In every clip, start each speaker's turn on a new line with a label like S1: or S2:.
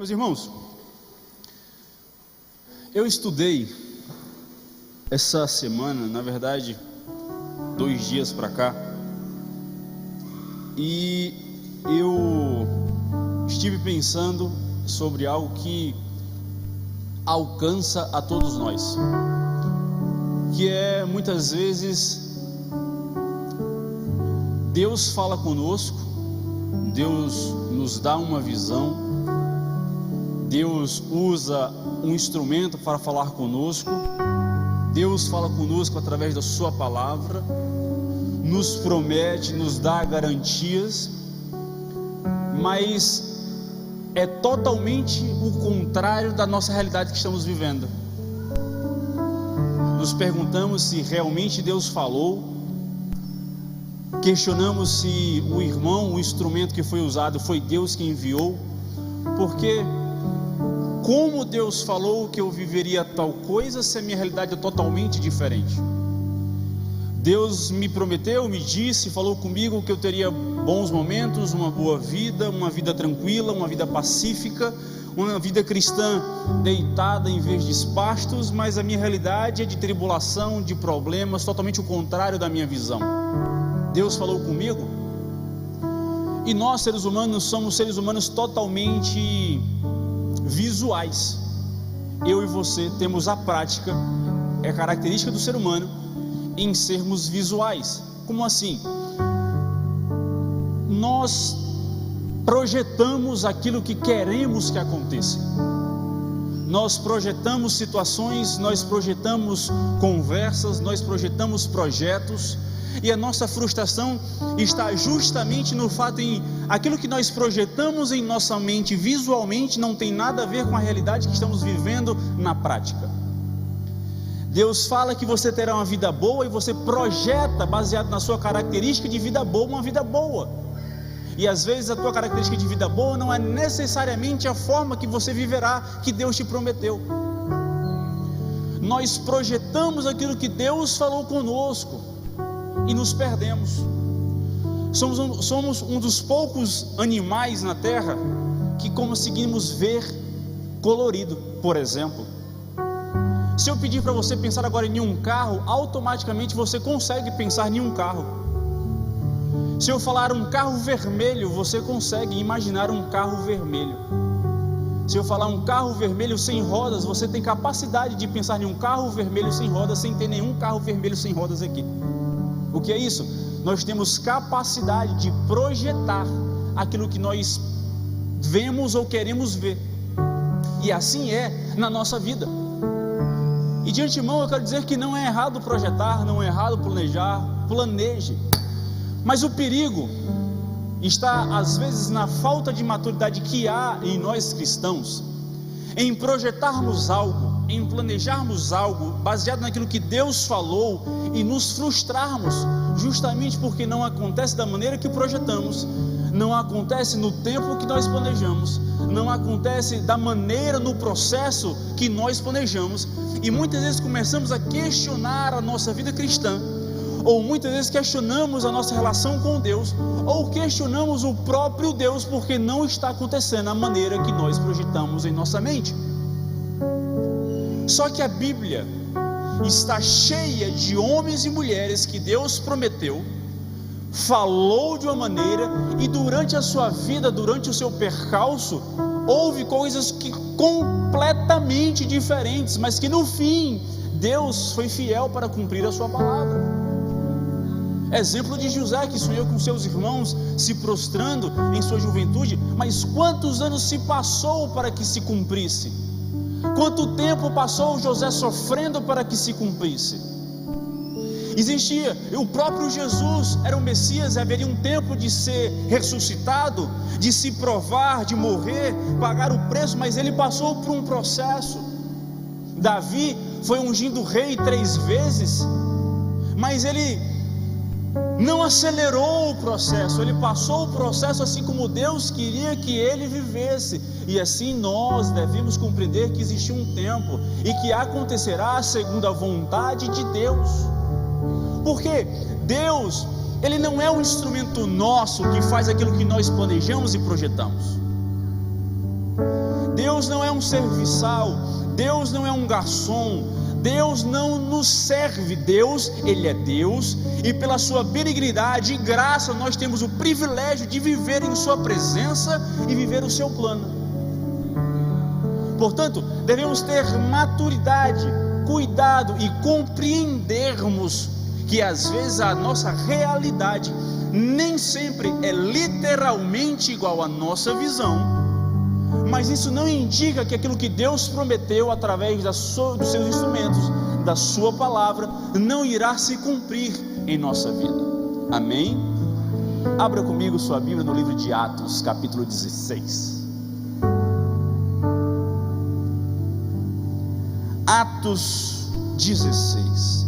S1: Meus irmãos, eu estudei essa semana, na verdade, 2 dias para cá, e eu estive pensando sobre algo que alcança a todos nós, que é muitas vezes Deus fala conosco, Deus nos dá uma visão, Deus usa um instrumento para falar conosco, Deus fala conosco através da sua palavra, nos promete, nos dá garantias, mas é totalmente o contrário da nossa realidade que estamos vivendo. Nos perguntamos se realmente Deus falou, questionamos se o irmão, o instrumento que foi usado foi Deus que enviou, porque como Deus falou que eu viveria tal coisa se a minha realidade é totalmente diferente? Deus me prometeu, me disse, falou comigo que eu teria bons momentos, uma boa vida, uma vida tranquila, uma vida pacífica, uma vida cristã deitada em verdes pastos, mas a minha realidade é de tribulação, de problemas, totalmente o contrário da minha visão. Deus falou comigo, e nós seres humanos somos seres humanos totalmente visuais. Eu e você temos a prática, é característica do ser humano, em sermos visuais. Como assim? Nós projetamos aquilo que queremos que aconteça, nós projetamos situações, nós projetamos conversas, nós projetamos projetos, e a nossa frustração está justamente no fato em aquilo que nós projetamos em nossa mente visualmente não tem nada a ver com a realidade que estamos vivendo na prática. Deus fala que você terá uma vida boa e você projeta, baseado na sua característica de vida boa, uma vida boa. E às vezes a tua característica de vida boa não é necessariamente a forma que você viverá, que Deus te prometeu. Nós projetamos aquilo que Deus falou conosco e nos perdemos. Somos um dos poucos animais na terra que conseguimos ver colorido. Por exemplo, se eu pedir para você pensar agora em um carro, automaticamente você consegue pensar em um carro. Se eu falar um carro vermelho, você consegue imaginar um carro vermelho. Se eu falar um carro vermelho sem rodas, você tem capacidade de pensar em um carro vermelho sem rodas, sem ter nenhum carro vermelho sem rodas aqui. O que é isso? Nós temos capacidade de projetar aquilo que nós vemos ou queremos ver, e assim é na nossa vida. E de antemão eu quero dizer que não é errado projetar, não é errado planejar, planeje, mas o perigo está às vezes na falta de maturidade que há em nós cristãos, em projetarmos algo, em planejarmos algo baseado naquilo que Deus falou e nos frustrarmos, justamente porque não acontece da maneira que projetamos, não acontece no tempo que nós planejamos, não acontece da maneira, no processo que nós planejamos, e muitas vezes começamos a questionar a nossa vida cristã, ou muitas vezes questionamos a nossa relação com Deus, ou questionamos o próprio Deus, porque não está acontecendo da maneira que nós projetamos em nossa mente. Só que a Bíblia está cheia de homens e mulheres que Deus prometeu, falou de uma maneira, e durante a sua vida, durante o seu percalço, houve coisas que completamente diferentes, mas que no fim Deus foi fiel para cumprir a sua palavra. Exemplo de José, que sonhou com seus irmãos se prostrando em sua juventude, mas quantos anos se passou para que se cumprisse? Quanto tempo passou José sofrendo para que se cumprisse? Existia, o próprio Jesus era o Messias, haveria um tempo de ser ressuscitado, de se provar, de morrer, pagar o preço, mas ele passou por um processo. Davi foi ungido rei 3 vezes, mas ele não acelerou o processo, ele passou o processo assim como Deus queria que ele vivesse, e assim nós devemos compreender que existe um tempo, e que acontecerá segundo a vontade de Deus, porque Deus, Ele não é um instrumento nosso que faz aquilo que nós planejamos e projetamos. Deus não é um serviçal, Deus não é um garçom, Deus não nos serve. Deus, Ele é Deus, e pela sua benignidade e graça nós temos o privilégio de viver em sua presença e viver o seu plano. Portanto, devemos ter maturidade, cuidado e compreendermos que às vezes a nossa realidade nem sempre é literalmente igual à nossa visão, mas isso não indica que aquilo que Deus prometeu através dos seus instrumentos, da sua palavra, não irá se cumprir em nossa vida. Amém? Abra comigo sua Bíblia no livro de Atos, capítulo 16. Atos 16.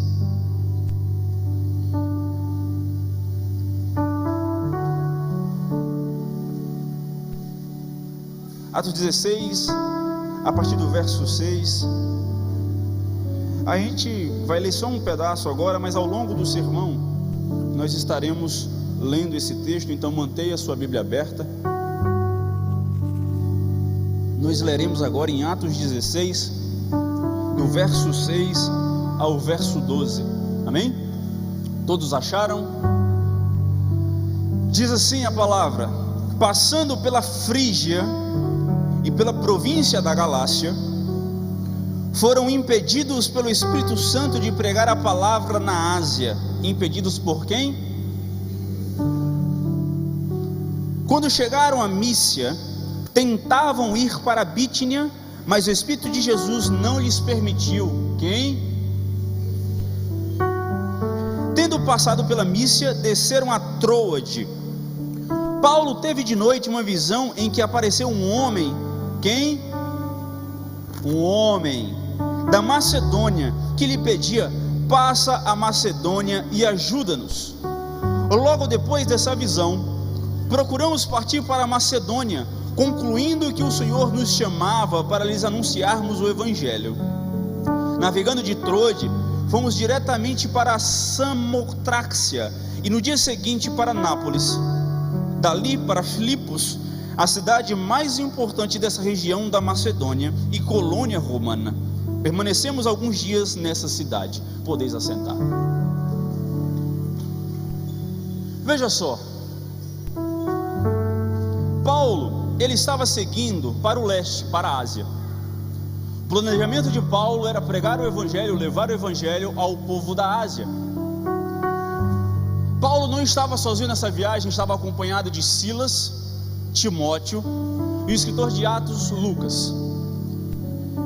S1: Atos 16, a partir do verso 6. A gente vai ler só um pedaço agora, mas ao longo do sermão nós estaremos lendo esse texto, então mantenha a sua Bíblia aberta. Nós leremos agora em Atos 16, do verso 6 ao verso 12. Amém? Todos acharam? Diz assim a palavra: passando pela Frígia e pela província da Galácia, foram impedidos pelo Espírito Santo de pregar a palavra na Ásia. Impedidos por quem? Quando chegaram a Mísia, tentavam ir para a Bítinia, mas o Espírito de Jesus não lhes permitiu. Quem? Tendo passado pela Mísia, desceram a Troade. Paulo teve de noite uma visão em que apareceu um homem. Quem? Um homem da Macedônia, que lhe pedia: passa a Macedônia e ajuda-nos. Logo depois dessa visão, procuramos partir para a Macedônia, concluindo que o Senhor nos chamava para lhes anunciarmos o Evangelho. Navegando de Troade, fomos diretamente para Samotrácia e no dia seguinte para Nápoles. Dali para Filipos, a cidade mais importante dessa região da Macedônia e colônia romana. Permanecemos alguns dias nessa cidade. Podeis assentar. Veja só, Paulo, ele estava seguindo para o leste, para a Ásia. O planejamento de Paulo era pregar o Evangelho, levar o Evangelho ao povo da Ásia. Paulo não estava sozinho nessa viagem, estava acompanhado de Silas, Timóteo e o escritor de Atos, Lucas.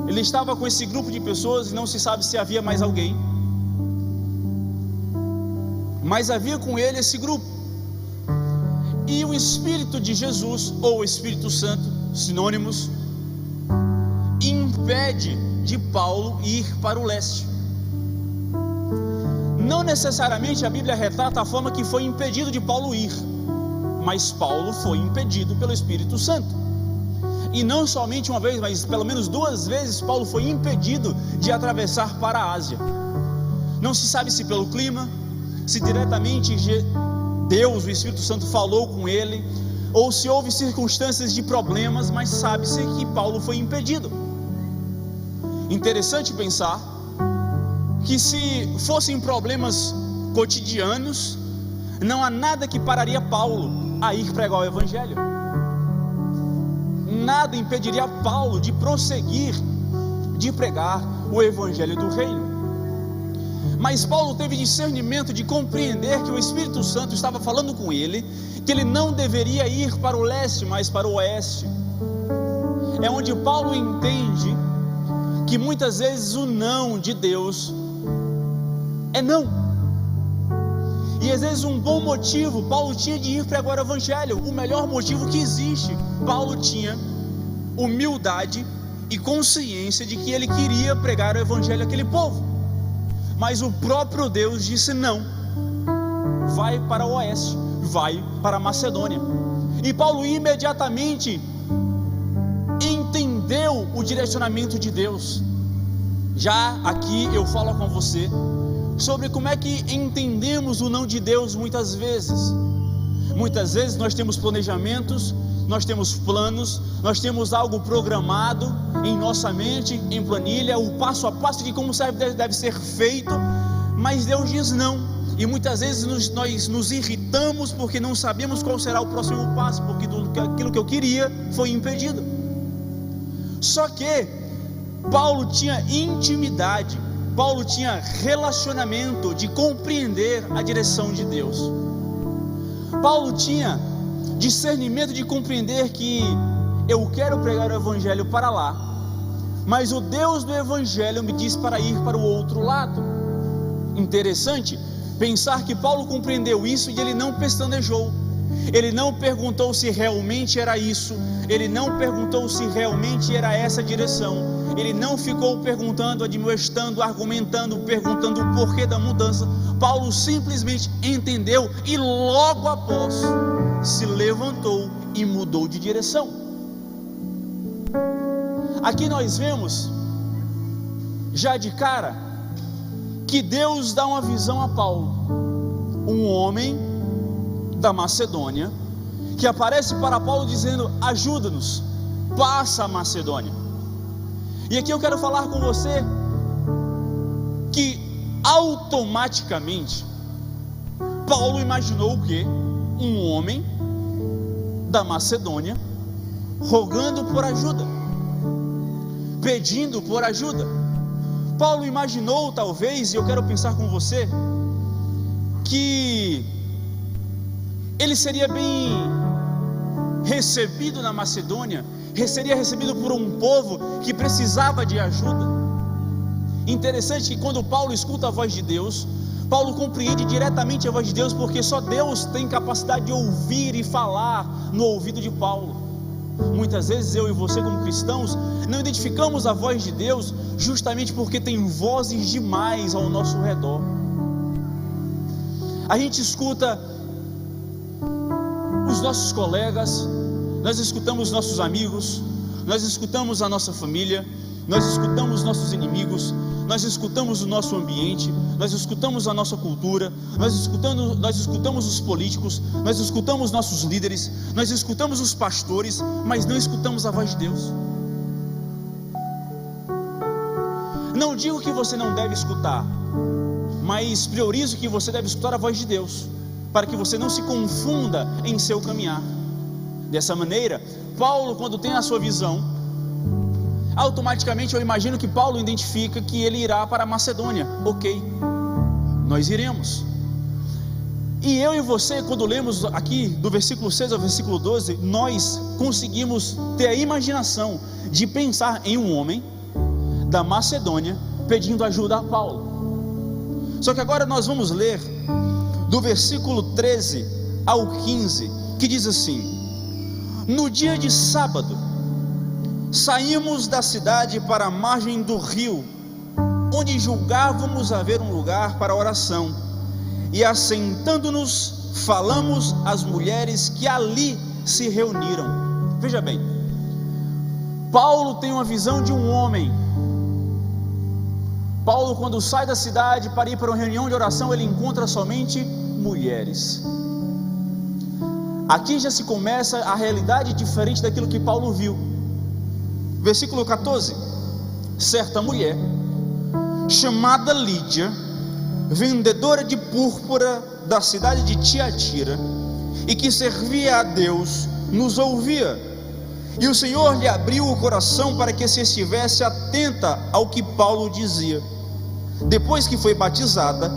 S1: Ele estava com esse grupo de pessoas e não se sabe se havia mais alguém, mas havia com ele esse grupo. E o Espírito de Jesus, ou o Espírito Santo, sinônimos, impede de Paulo ir para o leste. Não necessariamente a Bíblia retrata a forma que foi impedido de Paulo ir, mas Paulo foi impedido pelo Espírito Santo. E não somente uma vez, mas pelo menos 2 vezes Paulo foi impedido de atravessar para a Ásia. Não se sabe se pelo clima, se diretamente Deus, o Espírito Santo, falou com ele, ou se houve circunstâncias de problemas, mas sabe-se que Paulo foi impedido. Interessante pensar que se fossem problemas cotidianos, não há nada que pararia Paulo a ir pregar o Evangelho. Nada impediria Paulo de prosseguir, de pregar o Evangelho do Reino. Mas Paulo teve discernimento de compreender que o Espírito Santo estava falando com ele, que ele não deveria ir para o leste, mas para o oeste. É onde Paulo entende que muitas vezes o não de Deus é não. E às vezes um bom motivo Paulo tinha de ir pregar o Evangelho, o melhor motivo que existe. Paulo tinha humildade e consciência de que ele queria pregar o Evangelho àquele povo. Mas o próprio Deus disse não, vai para o oeste, vai para a Macedônia. E Paulo imediatamente entendeu o direcionamento de Deus. Já aqui eu falo com você sobre como é que entendemos o não de Deus muitas vezes. Muitas vezes nós temos planejamentos, nós temos planos, nós temos algo programado em nossa mente, em planilha, o passo a passo de como deve ser feito, mas Deus diz não. E muitas vezes nós nos irritamos porque não sabemos qual será o próximo passo, porque aquilo que eu queria foi impedido. Só que Paulo tinha intimidade, Paulo tinha relacionamento de compreender a direção de Deus. Paulo tinha discernimento de compreender que eu quero pregar o evangelho para lá, mas o Deus do evangelho me diz para ir para o outro lado. Interessante pensar que Paulo compreendeu isso e ele não pestanejou, ele não perguntou se realmente era isso, ele não perguntou se realmente era essa direção, ele não ficou perguntando, admoestando, argumentando, perguntando o porquê da mudança. Paulo simplesmente entendeu e logo após se levantou e mudou de direção. Aqui nós vemos já de cara que Deus dá uma visão a Paulo, um homem da Macedônia, que aparece para Paulo dizendo: ajuda-nos, passa a Macedônia. E aqui eu quero falar com você que automaticamente Paulo imaginou o quê? Um homem da Macedônia rogando por ajuda, pedindo por ajuda. Paulo imaginou talvez, e eu quero pensar com você, que ele seria bem recebido na Macedônia, seria recebido por um povo que precisava de ajuda. Interessante que quando Paulo escuta a voz de Deus, Paulo compreende diretamente a voz de Deus, porque só Deus tem capacidade de ouvir e falar no ouvido de Paulo. Muitas vezes eu e você como cristãos não identificamos a voz de Deus justamente porque tem vozes demais ao nosso redor. A gente escuta os nossos colegas, nós escutamos nossos amigos, nós escutamos a nossa família, nós escutamos nossos inimigos, nós escutamos o nosso ambiente, nós escutamos a nossa cultura, nós escutamos os políticos, nós escutamos nossos líderes, nós escutamos os pastores, mas não escutamos a voz de Deus. Não digo que você não deve escutar, mas priorizo que você deve escutar a voz de Deus, para que você não se confunda em seu caminhar. Dessa maneira, Paulo, quando tem a sua visão, automaticamente eu imagino que Paulo identifica que ele irá para a Macedônia. Ok, nós iremos. E eu e você, quando lemos aqui do versículo 6 ao versículo 12, nós conseguimos ter a imaginação de pensar em um homem da Macedônia pedindo ajuda a Paulo. Só que agora nós vamos ler do versículo 13 ao 15, que diz assim: no dia de sábado, saímos da cidade para a margem do rio, onde julgávamos haver um lugar para oração, e assentando-nos, falamos às mulheres que ali se reuniram. Veja bem, Paulo tem uma visão de um homem. Paulo, quando sai da cidade para ir para uma reunião de oração, ele encontra somente mulheres. Aqui já se começa a realidade diferente daquilo que Paulo viu. Versículo 14: certa mulher, chamada Lídia, vendedora de púrpura da cidade de Tiatira, e que servia a Deus, nos ouvia, e o Senhor lhe abriu o coração para que se estivesse atenta ao que Paulo dizia. Depois que foi batizada,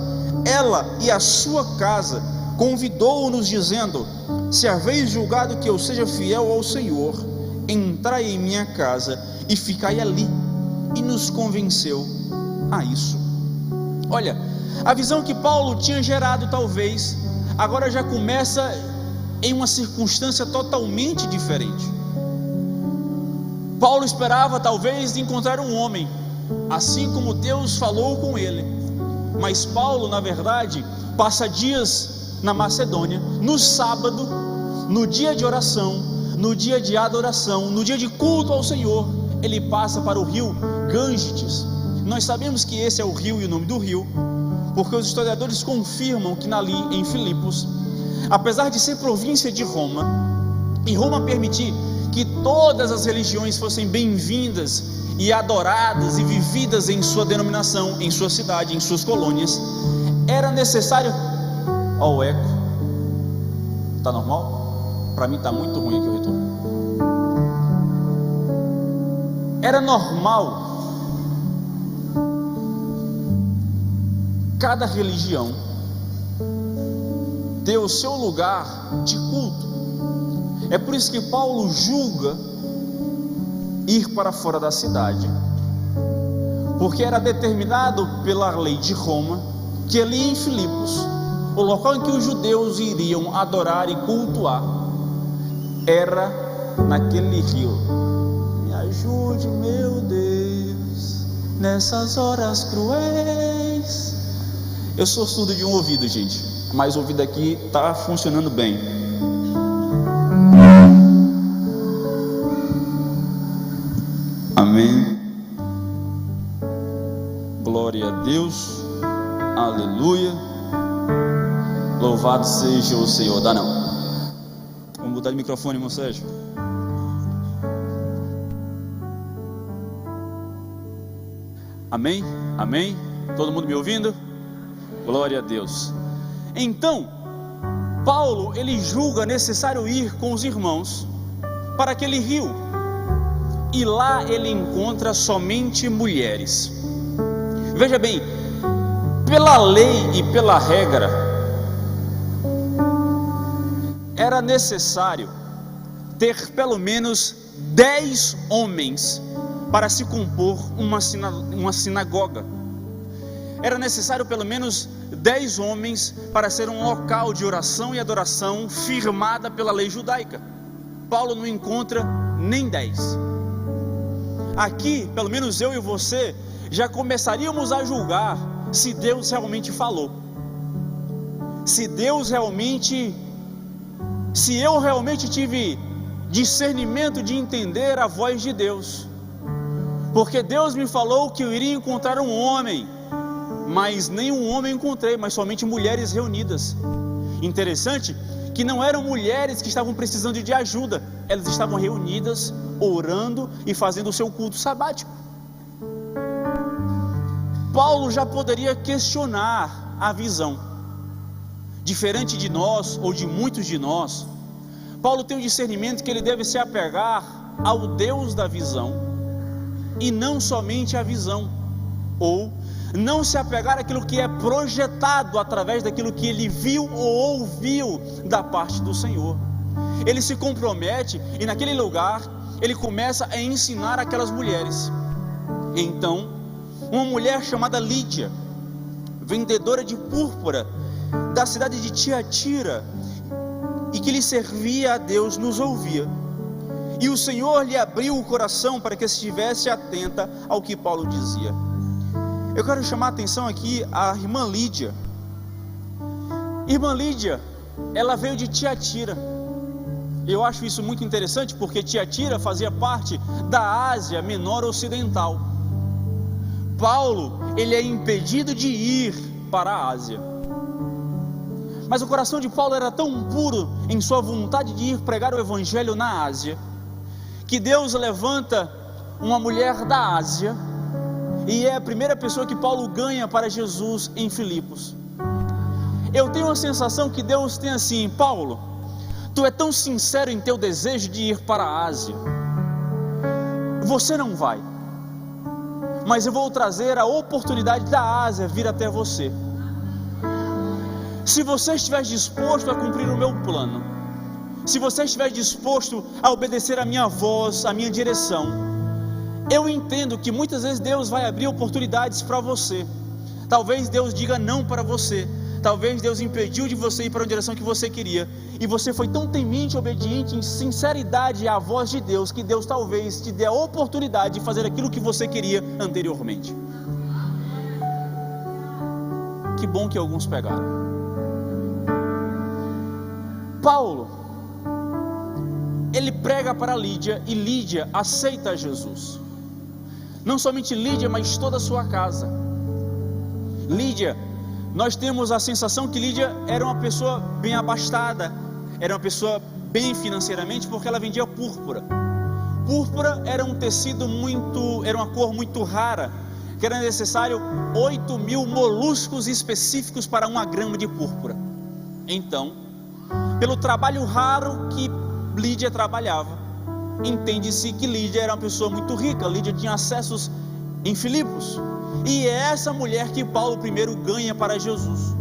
S1: ela e a sua casa convidou-nos dizendo: se haveis julgado que eu seja fiel ao Senhor, entrai em minha casa e ficai ali. E nos convenceu a isso. Olha, a visão que Paulo tinha gerado talvez agora já começa em uma circunstância totalmente diferente. Paulo esperava talvez encontrar um homem, assim como Deus falou com ele, mas Paulo na verdade passa dias na Macedônia, no sábado, no dia de oração, no dia de adoração, no dia de culto ao Senhor, ele passa para o rio Gângites. Nós sabemos que esse é o rio e o nome do rio, porque os historiadores confirmam que ali em Filipos, apesar de ser província de Roma, e Roma permitir que todas as religiões fossem bem-vindas e adoradas e vividas em sua denominação, em sua cidade, em suas colônias, era necessário... Ó, o eco, tá normal? Para mim tá muito ruim aqui o retorno. Era normal cada religião ter o seu lugar de culto. É por isso que Paulo julga ir para fora da cidade, porque era determinado pela lei de Roma que ali em Filipos, o local em que os judeus iriam adorar e cultuar, era naquele rio. Me ajude, meu Deus, nessas horas cruéis. Eu sou surdo de um ouvido, gente, mas o ouvido aqui está funcionando bem. Amém. Glória a Deus. Aleluia. Louvado seja o Senhor. Dá não. Vamos mudar de microfone, irmão Sérgio. Amém? Amém? Todo mundo me ouvindo? Glória a Deus. Então, Paulo, ele julga necessário ir com os irmãos para aquele rio, e lá ele encontra somente mulheres. Veja bem, pela lei e pela regra, era necessário ter pelo menos 10 homens para se compor uma sinagoga. Era necessário pelo menos 10 homens para ser um local de oração e adoração firmada pela lei judaica. Paulo não encontra nem 10. Aqui, pelo menos eu e você, já começaríamos a julgar se Deus realmente falou. Se eu realmente tive discernimento de entender a voz de Deus. Porque Deus me falou que eu iria encontrar um homem, mas nenhum homem encontrei, mas somente mulheres reunidas. Interessante que não eram mulheres que estavam precisando de ajuda, elas estavam reunidas, orando e fazendo o seu culto sabático. Paulo já poderia questionar a visão. Diferente de nós, ou de muitos de nós, Paulo tem o discernimento que ele deve se apegar ao Deus da visão, e não somente à visão, ou não se apegar àquilo que é projetado através daquilo que ele viu ou ouviu da parte do Senhor. Ele se compromete e naquele lugar ele começa a ensinar aquelas mulheres. Então, uma mulher chamada Lídia, vendedora de púrpura da cidade de Tiatira, e que lhe servia a Deus, nos ouvia. E o Senhor lhe abriu o coração para que estivesse atenta ao que Paulo dizia. Eu quero chamar a atenção aqui a irmã Lídia. Irmã Lídia, ela veio de Tiatira. Eu acho isso muito interessante, porque Tiatira fazia parte da Ásia Menor Ocidental. Paulo, ele é impedido de ir para a Ásia. Mas o coração de Paulo era tão puro em sua vontade de ir pregar o Evangelho na Ásia, que Deus levanta uma mulher da Ásia, e é a primeira pessoa que Paulo ganha para Jesus em Filipos. Eu tenho a sensação que Deus tem assim: Paulo, tu é tão sincero em teu desejo de ir para a Ásia, você não vai, mas eu vou trazer a oportunidade da Ásia vir até você. Se você estiver disposto a cumprir o meu plano, se você estiver disposto a obedecer a minha voz, a minha direção, eu entendo que muitas vezes Deus vai abrir oportunidades para você. Talvez Deus diga não para você, talvez Deus impediu de você ir para a direção que você queria, e você foi tão temente, obediente, em sinceridade à voz de Deus, que Deus talvez te dê a oportunidade de fazer aquilo que você queria anteriormente. Que bom que alguns pegaram. Paulo, ele prega para Lídia, e Lídia aceita Jesus. Não somente Lídia, mas toda a sua casa. Lídia, nós temos a sensação que Lídia era uma pessoa bem abastada, era uma pessoa bem financeiramente porque ela vendia púrpura. Púrpura era um tecido era uma cor muito rara, que era necessário 8.000 moluscos específicos para 1 grama de púrpura. Então, pelo trabalho raro que Lídia trabalhava, entende-se que Lídia era uma pessoa muito rica. Lídia tinha acessos em Filipos, e é essa mulher que Paulo primeiro ganha para Jesus.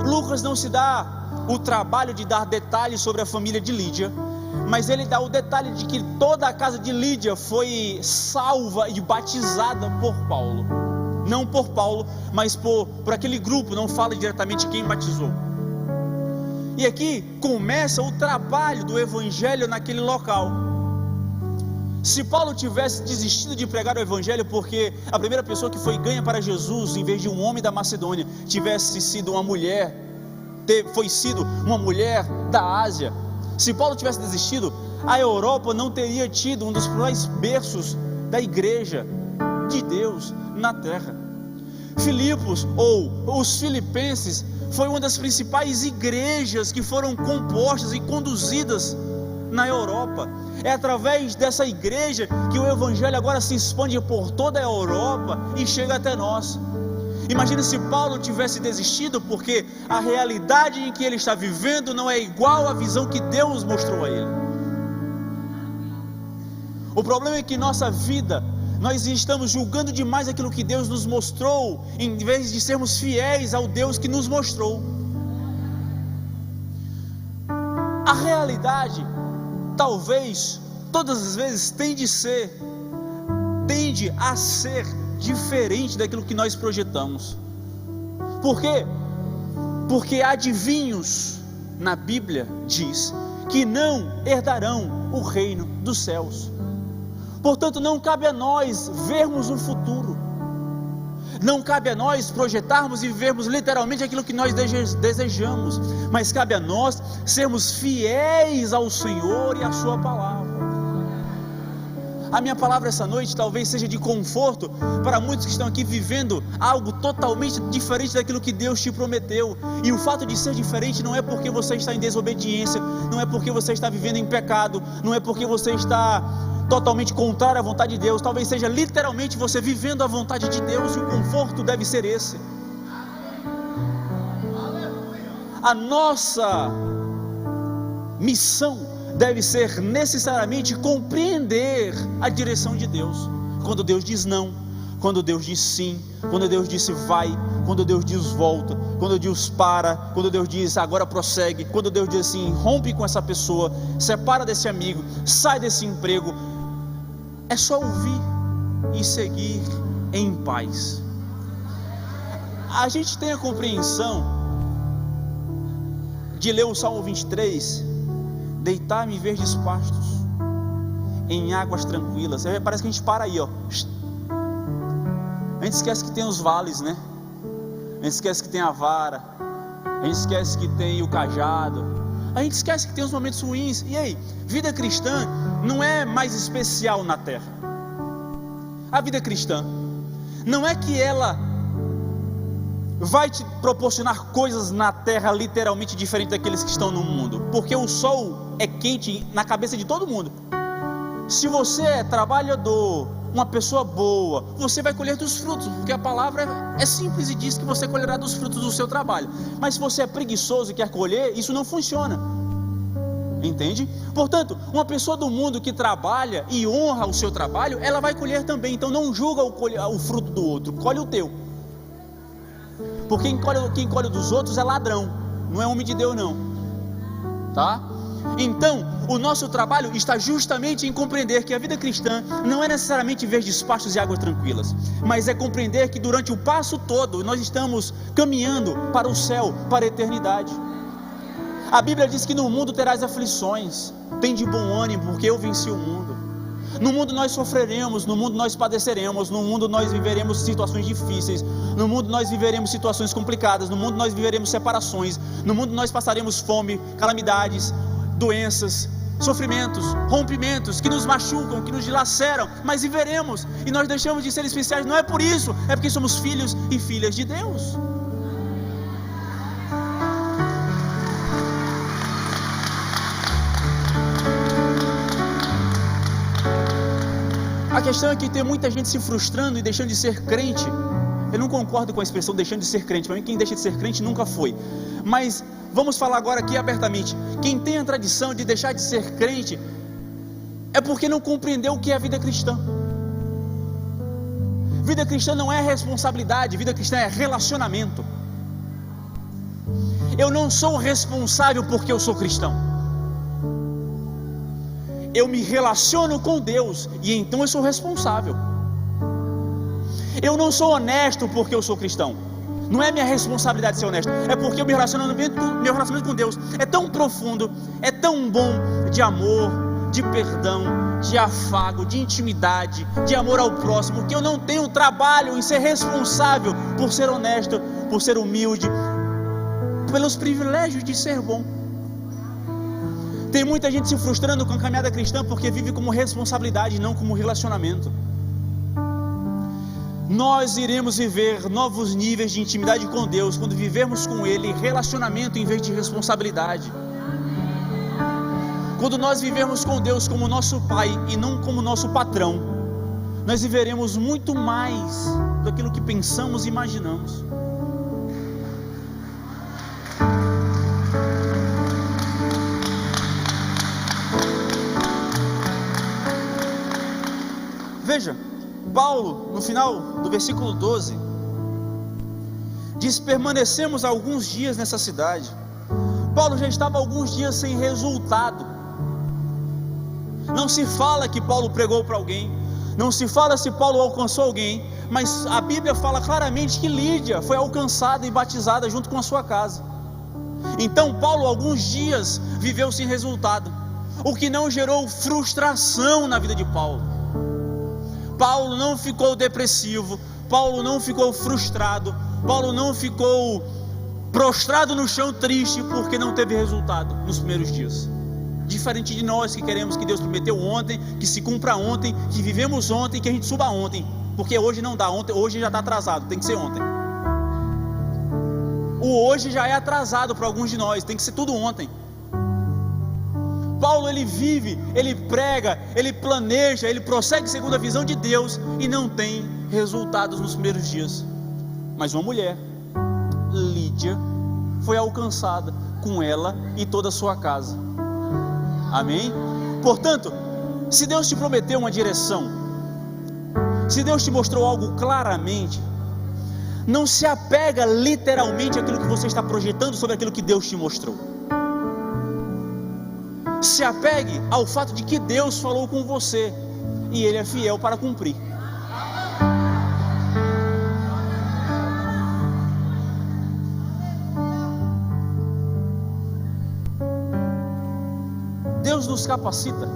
S1: Lucas não se dá o trabalho de dar detalhes sobre a família de Lídia, mas ele dá o detalhe de que toda a casa de Lídia foi salva e batizada por Paulo. Não por Paulo, mas por aquele grupo. Não fala diretamente quem batizou. E aqui começa o trabalho do evangelho naquele local. Se Paulo tivesse desistido de pregar o evangelho porque a primeira pessoa que foi ganha para Jesus, em vez de um homem da Macedônia, tivesse sido uma mulher, foi sido uma mulher da Ásia, se Paulo tivesse desistido, a Europa não teria tido um dos principais berços da igreja de Deus na terra. Filipos, ou os filipenses, foi uma das principais igrejas que foram compostas e conduzidas na Europa. É através dessa igreja que o evangelho agora se expande por toda a Europa e chega até nós. Imagine se Paulo tivesse desistido, porque a realidade em que ele está vivendo não é igual à visão que Deus mostrou a ele. O problema é que nossa vida, nós estamos julgando demais aquilo que Deus nos mostrou, em vez de sermos fiéis ao Deus que nos mostrou. A realidade, talvez, todas as vezes tende a ser diferente daquilo que nós projetamos. Por quê? Porque adivinhos na Bíblia diz que não herdarão o reino dos céus. Portanto, não cabe a nós vermos um futuro, não cabe a nós projetarmos e vivermos literalmente aquilo que nós desejamos, mas cabe a nós sermos fiéis ao Senhor e à sua palavra. A minha palavra essa noite talvez seja de conforto para muitos que estão aqui vivendo algo totalmente diferente daquilo que Deus te prometeu. E o fato de ser diferente não é porque você está em desobediência, não é porque você está vivendo em pecado, não é porque você está totalmente contrário à vontade de Deus. Talvez seja literalmente você vivendo a vontade de Deus, e o conforto deve ser esse. A nossa missão deve ser necessariamente compreender a direção de Deus. Quando Deus diz não, quando Deus diz sim, quando Deus diz vai, quando Deus diz volta, quando Deus para, quando Deus diz agora prossegue, quando Deus diz assim, rompe com essa pessoa, separa desse amigo, sai desse emprego. É só ouvir e seguir em paz. A gente tem a compreensão de ler o Salmo 23, deitar-me em verdes pastos, em águas tranquilas. Parece que a gente para aí, ó. A gente esquece que tem os vales, né? A gente esquece que tem a vara, a gente esquece que tem o cajado, a gente esquece que tem os momentos ruins. E aí, vida cristã não é mais especial na terra. A vida cristã não é que ela vai te proporcionar coisas na terra literalmente diferentes daqueles que estão no mundo, porque o sol é quente na cabeça de todo mundo. Se você é trabalhador, uma pessoa boa, você vai colher dos frutos, porque a palavra é simples e diz que você colherá dos frutos do seu trabalho. Mas se você é preguiçoso e quer colher, isso não funciona. Entende? Portanto, uma pessoa do mundo que trabalha e honra o seu trabalho, ela vai colher também. Então não julga o fruto do outro, colhe o teu. Porque quem colhe dos outros é ladrão, não é homem de Deus não. Tá? Então, o nosso trabalho está justamente em compreender que a vida cristã não é necessariamente verdes pastos e águas tranquilas, mas é compreender que durante o passo todo nós estamos caminhando para o céu, para a eternidade. A Bíblia diz que no mundo terás aflições, tem de bom ânimo, porque eu venci o mundo. No mundo nós sofreremos, no mundo nós padeceremos, no mundo nós viveremos situações difíceis, no mundo nós viveremos situações complicadas, no mundo nós viveremos separações, no mundo nós passaremos fome, calamidades, doenças, sofrimentos, rompimentos que nos machucam, que nos dilaceram, mas viveremos, e nós deixamos de ser especiais. Não é por isso, é porque somos filhos e filhas de Deus. questão é que tem muita gente se frustrando e deixando de ser crente. Eu não concordo com a expressão deixando de ser crente. Para mim, quem deixa de ser crente nunca foi. Mas vamos falar agora aqui abertamente. Quem tem a tradição de deixar de ser crente é porque não compreendeu o que é a vida cristã. Vida cristã não é responsabilidade, vida cristã é relacionamento. Eu não sou responsável porque eu sou cristão. Eu me relaciono com Deus e então eu sou responsável. Eu não sou honesto porque eu sou cristão. Não é minha responsabilidade ser honesto, é porque o meu relacionamento com Deus é tão profundo, é tão bom, de amor, de perdão, de afago, de intimidade, de amor ao próximo, que eu não tenho trabalho em ser responsável por ser honesto, por ser humilde, pelos privilégios de ser bom. Tem muita gente se frustrando com a caminhada cristã porque vive como responsabilidade, não como relacionamento. Nós iremos viver novos níveis de intimidade com Deus quando vivermos com Ele relacionamento em vez de responsabilidade. Quando nós vivermos com Deus como nosso Pai e não como nosso patrão, nós viveremos muito mais daquilo que pensamos e imaginamos. Veja, Paulo, no final do versículo 12, diz: permanecemos alguns dias nessa cidade. Paulo já estava alguns dias sem resultado. Não se fala que Paulo pregou para alguém, não se fala se Paulo alcançou alguém, mas a Bíblia fala claramente que Lídia foi alcançada e batizada junto com a sua casa. Então Paulo alguns dias viveu sem resultado, o que não gerou frustração na vida de Paulo. Paulo não ficou depressivo, Paulo não ficou frustrado, Paulo não ficou prostrado no chão triste porque não teve resultado nos primeiros dias. Diferente de nós que queremos que Deus prometeu ontem, que se cumpra ontem, que vivemos ontem, que a gente suba ontem, porque hoje não dá, hoje já está atrasado, tem que ser ontem. O hoje já é atrasado para alguns de nós, tem que ser tudo ontem. Paulo, ele vive, ele prega, ele planeja, ele prossegue segundo a visão de Deus e não tem resultados nos primeiros dias. Mas uma mulher, Lídia, foi alcançada, com ela e toda a sua casa. Amém? Portanto, se Deus te prometeu uma direção, se Deus te mostrou algo claramente, não se apega literalmente àquilo que você está projetando sobre aquilo que Deus te mostrou. Se apegue ao fato de que Deus falou com você e Ele é fiel para cumprir. Deus nos capacita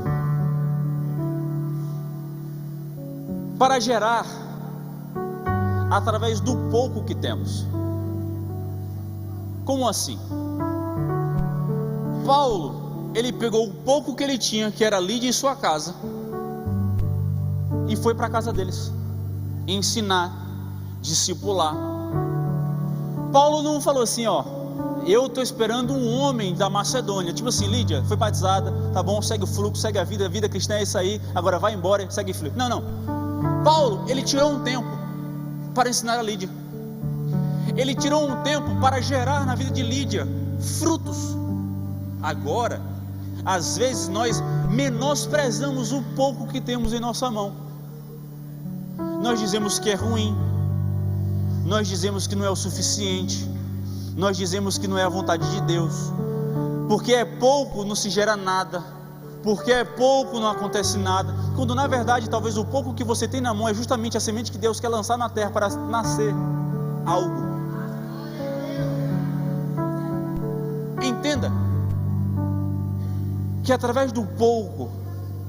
S1: para gerar através do pouco que temos. Como assim? Paulo, ele pegou o pouco que ele tinha, que era Lídia e sua casa, e foi para a casa deles ensinar, discipular. Paulo não falou assim: ó, eu estou esperando um homem da Macedônia, tipo assim, Lídia foi batizada, tá bom, segue o fluxo, segue a vida cristã é isso aí, agora vai embora, segue o fluxo. Não. Paulo, ele tirou um tempo para ensinar a Lídia. Ele tirou um tempo para gerar na vida de Lídia frutos. Agora, às vezes nós menosprezamos o pouco que temos em nossa mão. Nós dizemos que é ruim, nós dizemos que não é o suficiente, nós dizemos que não é a vontade de Deus. Porque é pouco não se gera nada, porque é pouco não acontece nada, quando na verdade talvez o pouco que você tem na mão é justamente a semente que Deus quer lançar na terra para nascer algo. Entenda que através do pouco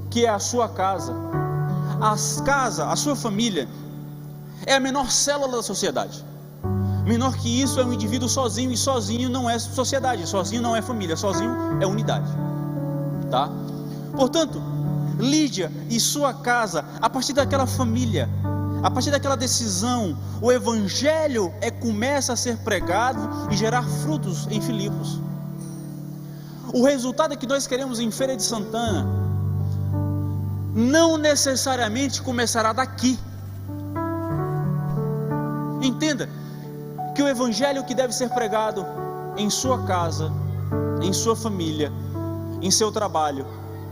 S1: que é a sua casa, a sua família é a menor célula da sociedade. Menor que isso é um indivíduo sozinho, e sozinho não é sociedade, sozinho não é família, sozinho é unidade, tá? Portanto, Lídia e sua casa, a partir daquela família, a partir daquela decisão, o evangelho começa a ser pregado e gerar frutos em Filipos. O resultado que nós queremos em Feira de Santana não necessariamente começará daqui. Entenda que o evangelho que deve ser pregado em sua casa, em sua família, em seu trabalho,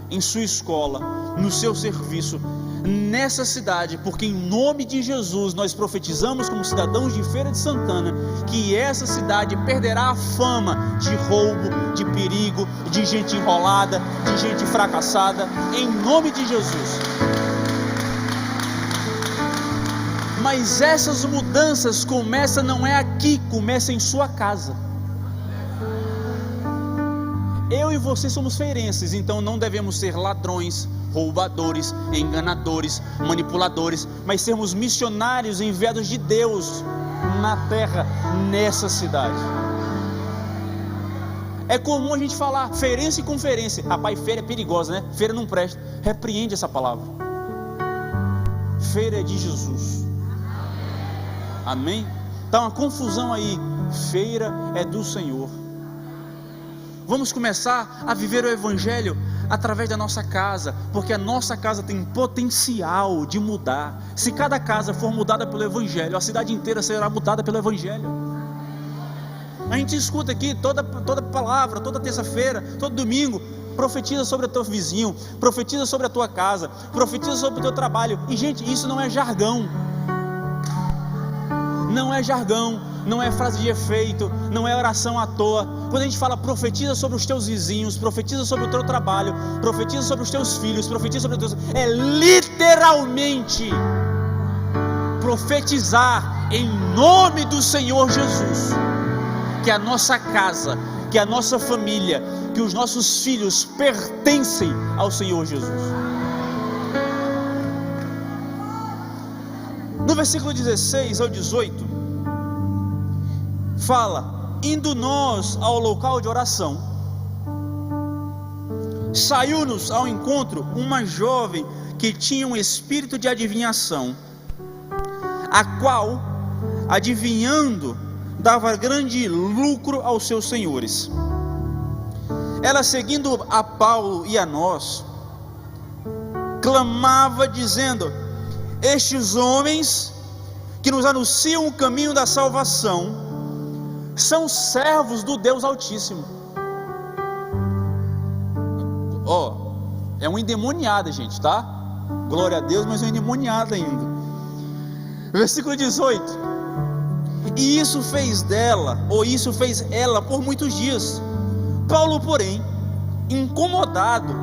S1: em sua escola, no seu serviço, nessa cidade, porque em nome de Jesus nós profetizamos como cidadãos de Feira de Santana que essa cidade perderá a fama de roubo, de perigo, de gente enrolada, de gente fracassada, em nome de Jesus. Mas essas mudanças começam não é aqui, começa em sua casa. Eu e você somos feirenses, então não devemos ser ladrões, roubadores, enganadores, manipuladores, mas sermos missionários enviados de Deus na terra, nessa cidade. É comum a gente falar feirense e conferência. Rapaz, feira é perigosa, né? Feira não presta. Repreende essa palavra. Feira é de Jesus. Amém? Tá uma confusão aí. Feira é do Senhor. Vamos começar a viver o evangelho através da nossa casa, porque a nossa casa tem potencial de mudar. Se cada casa for mudada pelo evangelho, a cidade inteira será mudada pelo evangelho. A gente escuta aqui toda palavra, toda terça-feira, todo domingo, profetiza sobre o teu vizinho, profetiza sobre a tua casa, profetiza sobre o teu trabalho. E gente, isso não é jargão. Não é jargão, não é frase de efeito, não é oração à toa. Quando a gente fala profetiza sobre os teus vizinhos, profetiza sobre o teu trabalho, profetiza sobre os teus filhos, profetiza sobre os teus... É literalmente profetizar em nome do Senhor Jesus, que a nossa casa, que a nossa família, que os nossos filhos pertencem ao Senhor Jesus. No versículo 16 ao 18, fala: indo nós ao local de oração, saiu-nos ao encontro uma jovem que tinha um espírito de adivinhação, a qual, adivinhando, dava grande lucro aos seus senhores. Ela, seguindo a Paulo e a nós, clamava dizendo: estes homens que nos anunciam o caminho da salvação são servos do Deus Altíssimo. É uma endemoniada, gente, tá? Glória a Deus, mas é uma endemoniada ainda. Versículo 18: e isso fez ela por muitos dias. Paulo, porém, incomodado,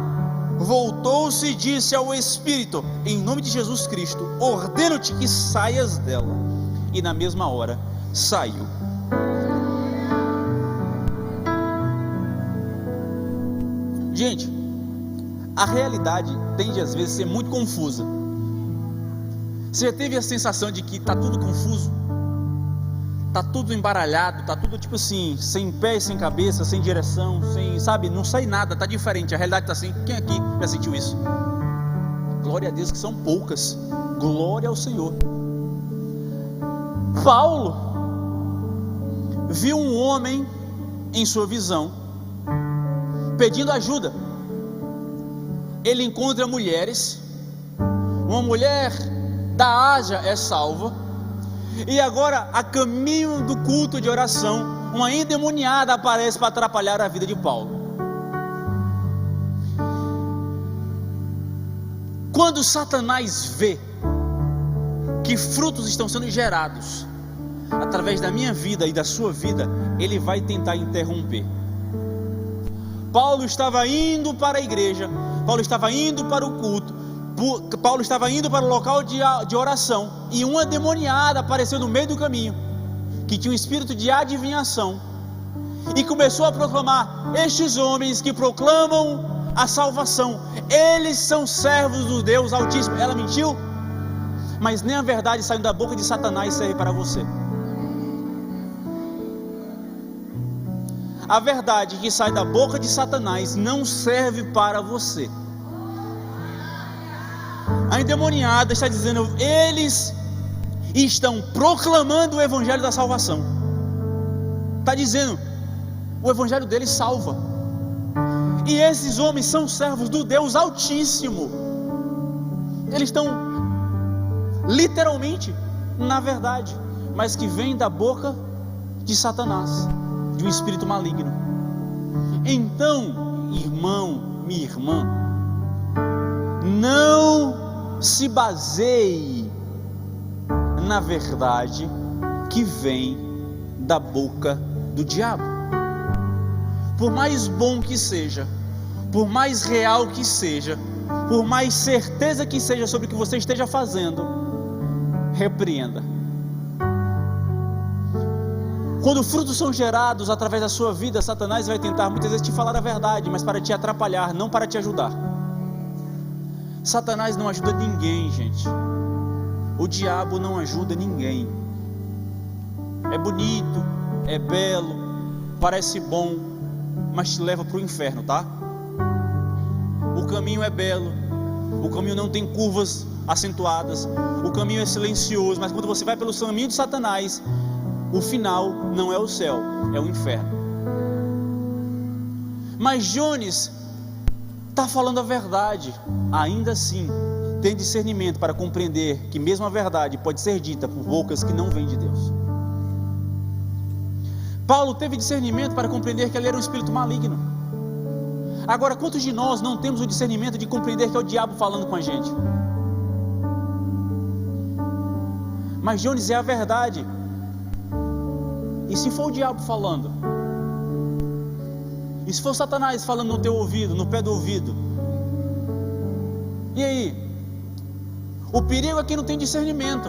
S1: voltou-se e disse ao Espírito: em nome de Jesus Cristo, ordeno-te que saias dela. E na mesma hora saiu. Gente, a realidade tende às vezes a ser muito confusa. Você já teve a sensação de que está tudo confuso? Está tudo embaralhado, está tudo tipo assim, sem pé e sem cabeça, sem direção, sem, sabe, não sai nada, está diferente, a realidade está assim. Quem aqui já sentiu isso? Glória a Deus que são poucas, glória ao Senhor. Paulo viu um homem em sua visão, pedindo ajuda. Ele encontra mulheres, uma mulher da Ásia é salva, e agora, a caminho do culto de oração, uma endemoniada aparece para atrapalhar a vida de Paulo. Quando Satanás vê que frutos estão sendo gerados através da minha vida e da sua vida, ele vai tentar interromper. Paulo estava indo para a igreja, Paulo estava indo para o culto, Paulo estava indo para o local de oração, e uma demoniada apareceu no meio do caminho, que tinha um espírito de adivinhação, e começou a proclamar: estes homens que proclamam a salvação, eles são servos do Deus Altíssimo. Ela mentiu, mas nem a verdade saindo da boca de Satanás serve para você. A verdade que sai da boca de Satanás não serve para você. A endemoniada está dizendo: eles estão proclamando o evangelho da salvação. Está dizendo, o evangelho deles salva. E esses homens são servos do Deus Altíssimo. eles estão literalmente na verdade, mas que vem da boca de Satanás, de um espírito maligno. Então, irmão, minha irmã, não se baseie na verdade que vem da boca do diabo. Por mais bom que seja, por mais real que seja, por mais certeza que seja sobre o que você esteja fazendo, repreenda. Quando frutos são gerados através da sua vida, Satanás vai tentar muitas vezes te falar a verdade, mas para te atrapalhar, não para te ajudar. Satanás não ajuda ninguém, gente. O diabo não ajuda ninguém. É bonito, é belo, parece bom, mas te leva para o inferno, tá? O caminho é belo, o caminho não tem curvas acentuadas, o caminho é silencioso, mas quando você vai pelo caminho de Satanás, o final não é o céu, é o inferno. Mas Jones está falando a verdade. Ainda assim, tem discernimento para compreender que mesmo a verdade pode ser dita por bocas que não vêm de Deus. Paulo teve discernimento para compreender que ele era um espírito maligno. Agora, quantos de nós não temos o discernimento de compreender que é o diabo falando com a gente? Mas Jones, é a verdade. E se for o diabo falando? E se for Satanás falando no teu ouvido, no pé do ouvido? E aí? O perigo é que não tem discernimento.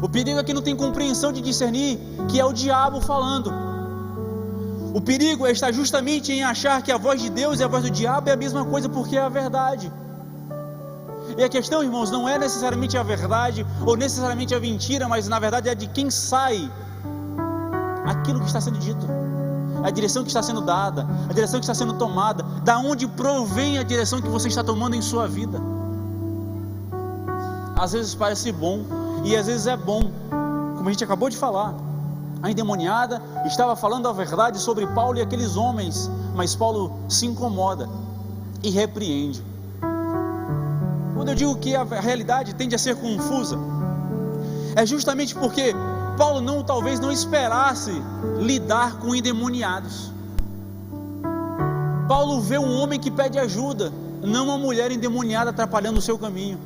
S1: O perigo é que não tem compreensão de discernir que é o diabo falando. O perigo é estar justamente em achar que a voz de Deus e a voz do diabo é a mesma coisa, porque é a verdade. E a questão, irmãos, não é necessariamente a verdade ou necessariamente a mentira, mas na verdade é de quem sai aquilo que está sendo dito, a direção que está sendo dada, a direção que está sendo tomada, da onde provém a direção que você está tomando em sua vida. Às vezes parece bom, e às vezes é bom, como a gente acabou de falar. A endemoniada estava falando a verdade sobre Paulo e aqueles homens, mas Paulo se incomoda e repreende. Quando eu digo que a realidade tende a ser confusa, é justamente porque Paulo talvez não esperasse lidar com endemoniados. Paulo vê um homem que pede ajuda, não uma mulher endemoniada atrapalhando o seu caminho.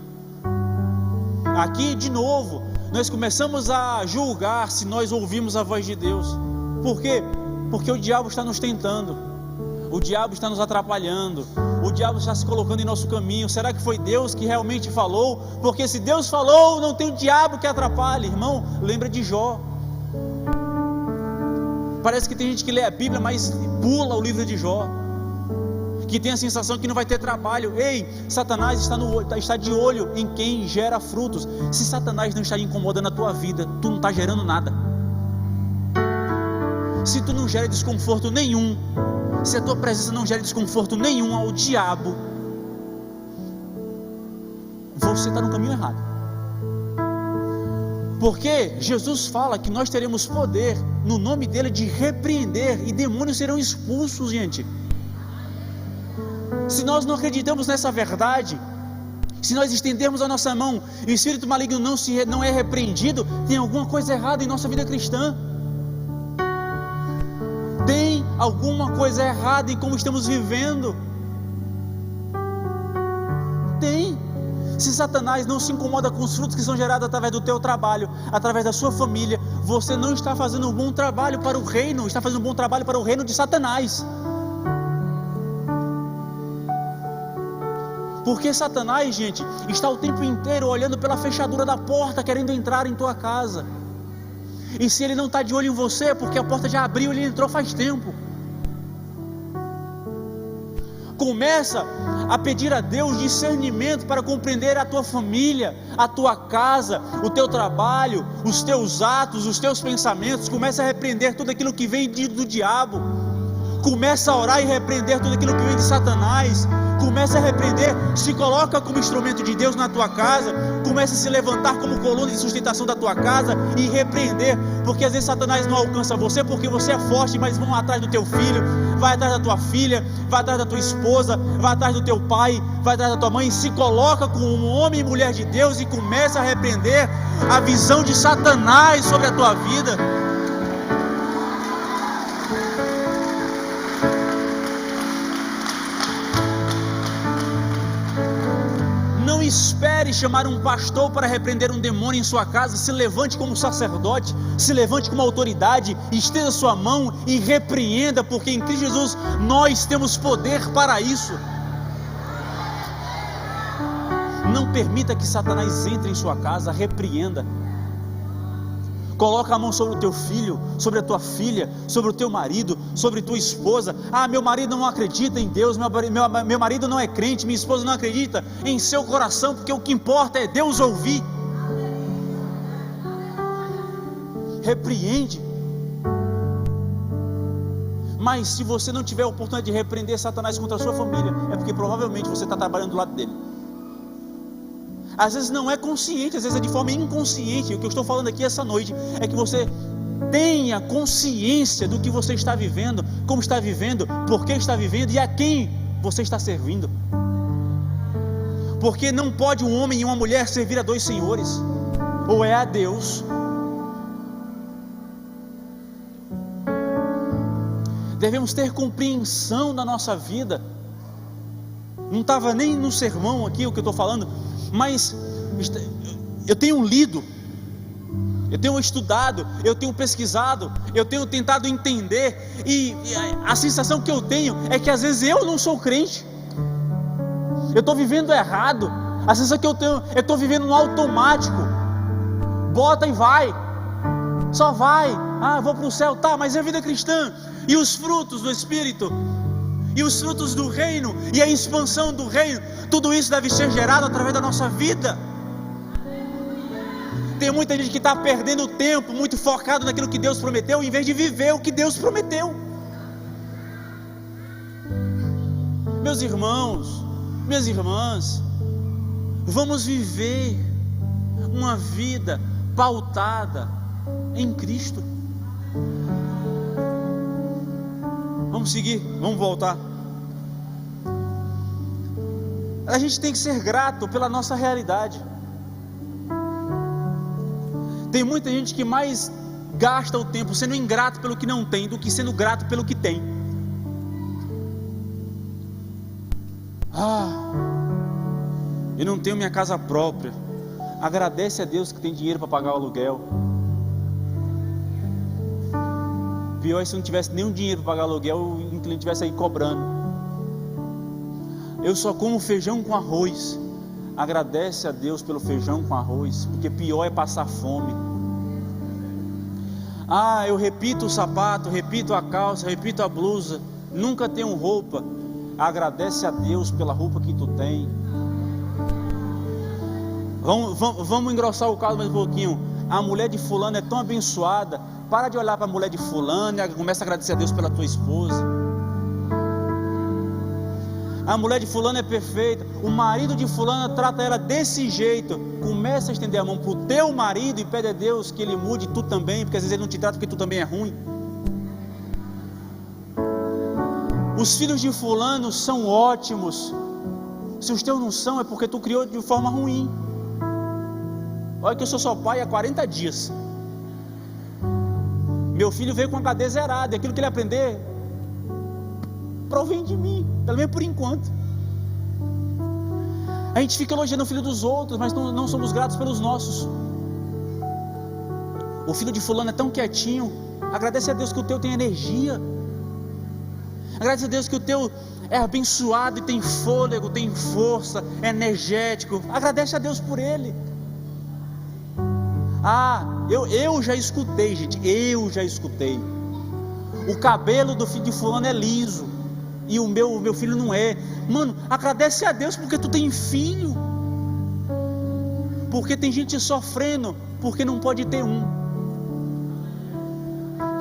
S1: Aqui de novo nós começamos a julgar se nós ouvimos a voz de Deus. Por quê? Porque o diabo está nos tentando, o diabo está nos atrapalhando, o diabo está se colocando em nosso caminho. Será que foi Deus que realmente falou? Porque se Deus falou, não tem o diabo que atrapalhe. Irmão, lembra de Jó. Parece que tem gente que lê a Bíblia, mas pula o livro de Jó, que tem a sensação que não vai ter trabalho. Ei, Satanás está de olho em quem gera frutos. Se Satanás não está incomodando a tua vida, tu não está gerando nada. Se tu não gera desconforto nenhum, se a tua presença não gera desconforto nenhum ao diabo, você está no caminho errado. Porque Jesus fala que nós teremos poder no nome dele de repreender, e demônios serão expulsos, gente. Se nós não acreditamos nessa verdade, se nós estendermos a nossa mão e o espírito maligno não é repreendido, tem alguma coisa errada em nossa vida cristã. Tem alguma coisa errada em como estamos vivendo. Tem. Se Satanás não se incomoda com os frutos que são gerados através do teu trabalho, através da sua família, você não está fazendo um bom trabalho para o reino, está fazendo um bom trabalho para o reino de Satanás. Porque Satanás, gente, está o tempo inteiro olhando pela fechadura da porta, querendo entrar em tua casa. E se ele não está de olho em você, é porque a porta já abriu e ele entrou faz tempo. Começa a pedir a Deus discernimento para compreender a tua família, a tua casa, o teu trabalho, os teus atos, os teus pensamentos. Começa a repreender tudo aquilo que vem do diabo. Começa a orar e repreender tudo aquilo que vem de Satanás. comece a repreender, se coloca como instrumento de Deus na tua casa, comece a se levantar como coluna de sustentação da tua casa e repreender, porque às vezes Satanás não alcança você porque você é forte, mas vão atrás do teu filho, vai atrás da tua filha, vai atrás da tua esposa, vai atrás do teu pai, vai atrás da tua mãe. Se coloca como um homem e mulher de Deus e começa a repreender a visão de Satanás sobre a tua vida. Não espere chamar um pastor para repreender um demônio em sua casa. Se levante como sacerdote, se levante como autoridade, estenda sua mão e repreenda, porque em Cristo Jesus nós temos poder para isso. Não permita que Satanás entre em sua casa, repreenda. Coloca a mão sobre o teu filho, sobre a tua filha, sobre o teu marido, sobre tua esposa. Meu marido não acredita em Deus, meu marido não é crente, minha esposa não acredita. Em seu coração, porque o que importa é Deus ouvir. Repreende. Mas se você não tiver a oportunidade de repreender Satanás contra a sua família, é porque provavelmente você está trabalhando do lado dele. Às vezes não é consciente, às vezes é de forma inconsciente. O que eu estou falando aqui essa noite é que você tenha consciência do que você está vivendo, como está vivendo, por que está vivendo e a quem você está servindo. Porque não pode um homem e uma mulher servir a dois senhores, ou é a Deus. Devemos ter compreensão da nossa vida. Não estava nem no sermão aqui o que eu estou falando, mas eu tenho lido, eu tenho estudado, eu tenho pesquisado, eu tenho tentado entender, e a sensação que eu tenho é que às vezes eu não sou crente, eu estou vivendo errado. A sensação que eu tenho, eu estou vivendo no automático, bota e vai, só vai, vou para o céu, tá, mas é a vida cristã, e os frutos do Espírito, e os frutos do reino, e a expansão do reino, tudo isso deve ser gerado através da nossa vida. Tem muita gente que está perdendo tempo, muito focado naquilo que Deus prometeu, em vez de viver o que Deus prometeu. Meus irmãos, minhas irmãs, vamos viver uma vida pautada em Cristo. Vamos seguir, vamos voltar. A gente tem que ser grato pela nossa realidade. Tem muita gente que mais gasta o tempo sendo ingrato pelo que não tem do que sendo grato pelo que tem. Eu não tenho minha casa própria. Agradece a Deus que tem dinheiro para pagar o aluguel. Pior é se não tivesse nenhum dinheiro para pagar aluguel, o inquilino tivesse aí cobrando. Eu só como feijão com arroz. Agradece a Deus pelo feijão com arroz, porque pior é passar fome. Eu repito o sapato, repito a calça, repito a blusa, nunca tenho roupa. Agradece a Deus pela roupa que tu tem. Vamos engrossar o caso mais um pouquinho. A mulher de fulano é tão abençoada. Para de olhar para a mulher de fulano e começa a agradecer a Deus pela tua esposa. A mulher de fulano é perfeita, o marido de fulano trata ela desse jeito. Começa a estender a mão para o teu marido e pede a Deus que ele mude tu também, porque às vezes ele não te trata porque tu também é ruim. Os filhos de fulano são ótimos. Se os teus não são, é porque tu criou de forma ruim. Olha que eu sou só pai há 40 dias. Meu filho veio com a HD zerada, e aquilo que ele aprender provém de mim, pelo menos por enquanto. A gente fica elogiando o filho dos outros, mas não somos gratos pelos nossos. O filho de fulano é tão quietinho. Agradece a Deus que o teu tem energia. Agradece a Deus que o teu é abençoado e tem fôlego, tem força, é energético. Agradece a Deus por ele. Eu já escutei, gente, eu já escutei. O cabelo do filho de fulano é liso e o meu filho não é. Mano, agradece a Deus porque tu tem filho. Porque tem gente sofrendo porque não pode ter um.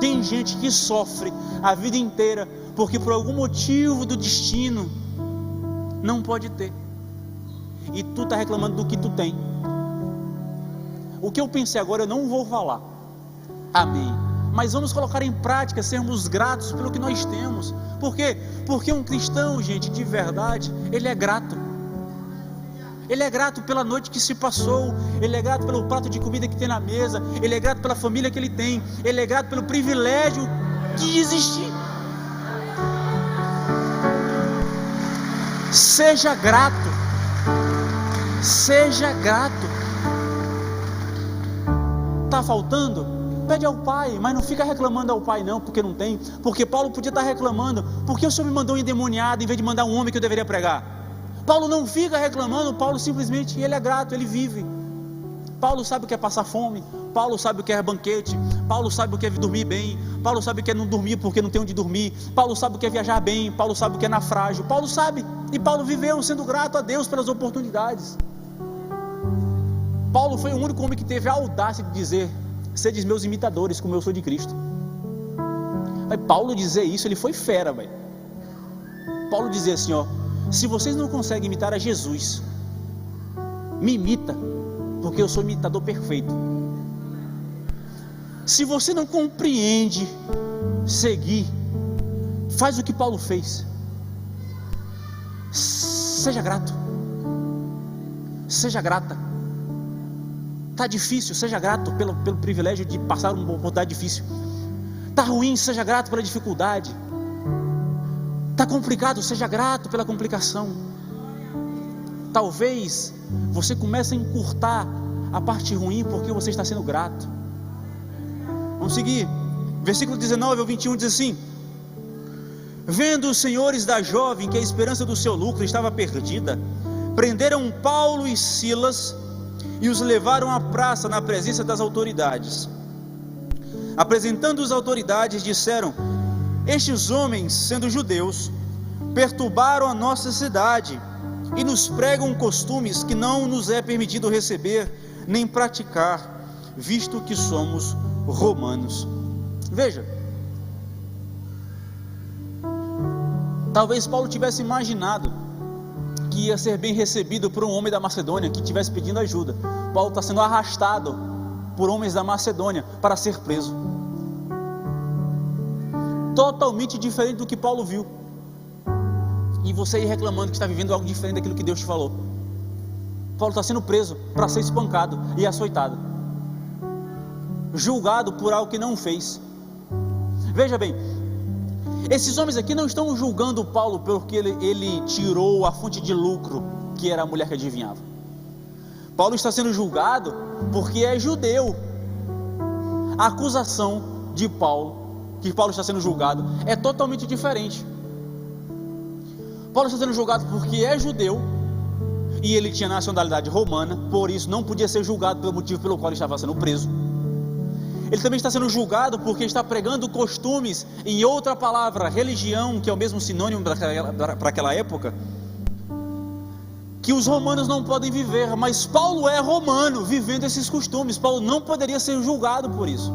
S1: Tem gente que sofre a vida inteira porque por algum motivo do destino não pode ter. E tu está reclamando do que tu tem. O que eu pensei agora eu não vou falar. Amém. Mas vamos colocar em prática, sermos gratos pelo que nós temos. Por quê? Porque um cristão, gente, de verdade, ele é grato. Ele é grato pela noite que se passou. Ele é grato pelo prato de comida que tem na mesa. Ele é grato pela família que ele tem. Ele é grato pelo privilégio de existir. Seja grato. Seja grato. Está faltando? Pede ao Pai, mas não fica reclamando ao Pai não, porque não tem. Porque Paulo podia estar reclamando, porque o Senhor me mandou um endemoniado em vez de mandar um homem que eu deveria pregar. Paulo não fica reclamando, Paulo simplesmente, ele é grato, ele vive. Paulo sabe o que é passar fome, Paulo sabe o que é banquete, Paulo sabe o que é dormir bem, Paulo sabe o que é não dormir porque não tem onde dormir, Paulo sabe o que é viajar bem, Paulo sabe o que é naufrágio, Paulo sabe, e Paulo viveu sendo grato a Deus pelas oportunidades. Paulo foi o único homem que teve a audácia de dizer: sedes meus imitadores, como eu sou de Cristo. Mas Paulo dizer isso, ele foi fera, velho. Paulo dizia assim, ó: se vocês não conseguem imitar a Jesus, me imita, porque eu sou imitador perfeito. Se você não compreende seguir, faz o que Paulo fez. Seja grato. Seja grata. Está difícil, seja grato pelo privilégio de passar uma oportunidade difícil. Está ruim, seja grato pela dificuldade. Está complicado, seja grato pela complicação. Talvez você comece a encurtar a parte ruim porque você está sendo grato. Vamos seguir. Versículo 19 ao 21 diz assim: vendo os senhores da jovem que a esperança do seu lucro estava perdida, prenderam Paulo e Silas e os levaram à praça na presença das autoridades. Apresentando as autoridades, disseram: estes homens, sendo judeus, perturbaram a nossa cidade e nos pregam costumes que não nos é permitido receber nem praticar, visto que somos romanos. Veja, talvez Paulo tivesse imaginado que ia ser bem recebido por um homem da Macedônia que estivesse pedindo ajuda. Paulo está sendo arrastado por homens da Macedônia para ser preso. Totalmente diferente do que Paulo viu. E você aí reclamando que está vivendo algo diferente daquilo que Deus te falou. Paulo está sendo preso para ser espancado e açoitado, julgado por algo que não fez. Veja bem, esses homens aqui não estão julgando Paulo porque ele tirou a fonte de lucro, que era a mulher que adivinhava. Paulo está sendo julgado porque é judeu. A acusação de Paulo, que Paulo está sendo julgado, é totalmente diferente. Paulo está sendo julgado porque é judeu e ele tinha nacionalidade romana, por isso não podia ser julgado pelo motivo pelo qual ele estava sendo preso. Ele também está sendo julgado porque está pregando costumes, em outra palavra, religião, que é o mesmo sinônimo para aquela época, que os romanos não podem viver. Mas Paulo é romano, vivendo esses costumes. Paulo não poderia ser julgado por isso.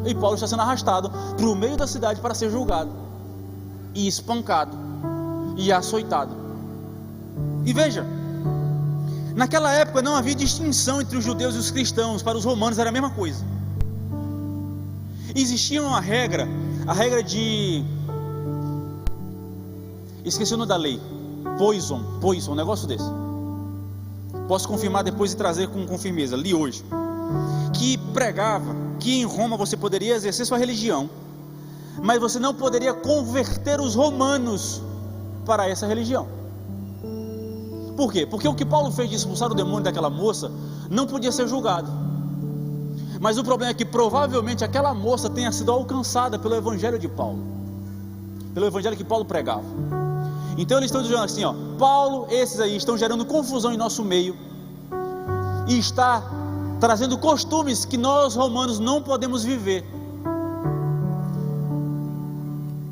S1: E Paulo está sendo arrastado para o meio da cidade para ser julgado, e espancado, e açoitado. E veja, naquela época não havia distinção entre os judeus e os cristãos. Para os romanos era a mesma coisa. Existia uma regra, a regra de... esqueci o nome da lei. Poison, um negócio desse. Posso confirmar depois e trazer com firmeza, li hoje. Que pregava que em Roma você poderia exercer sua religião, mas você não poderia converter os romanos para essa religião. Por quê? Porque o que Paulo fez de expulsar o demônio daquela moça não podia ser julgado. Mas o problema é que provavelmente aquela moça tenha sido alcançada pelo evangelho de Paulo, pelo evangelho que Paulo pregava. Então eles estão dizendo assim, ó: Paulo, esses aí estão gerando confusão em nosso meio e está trazendo costumes que nós romanos não podemos viver.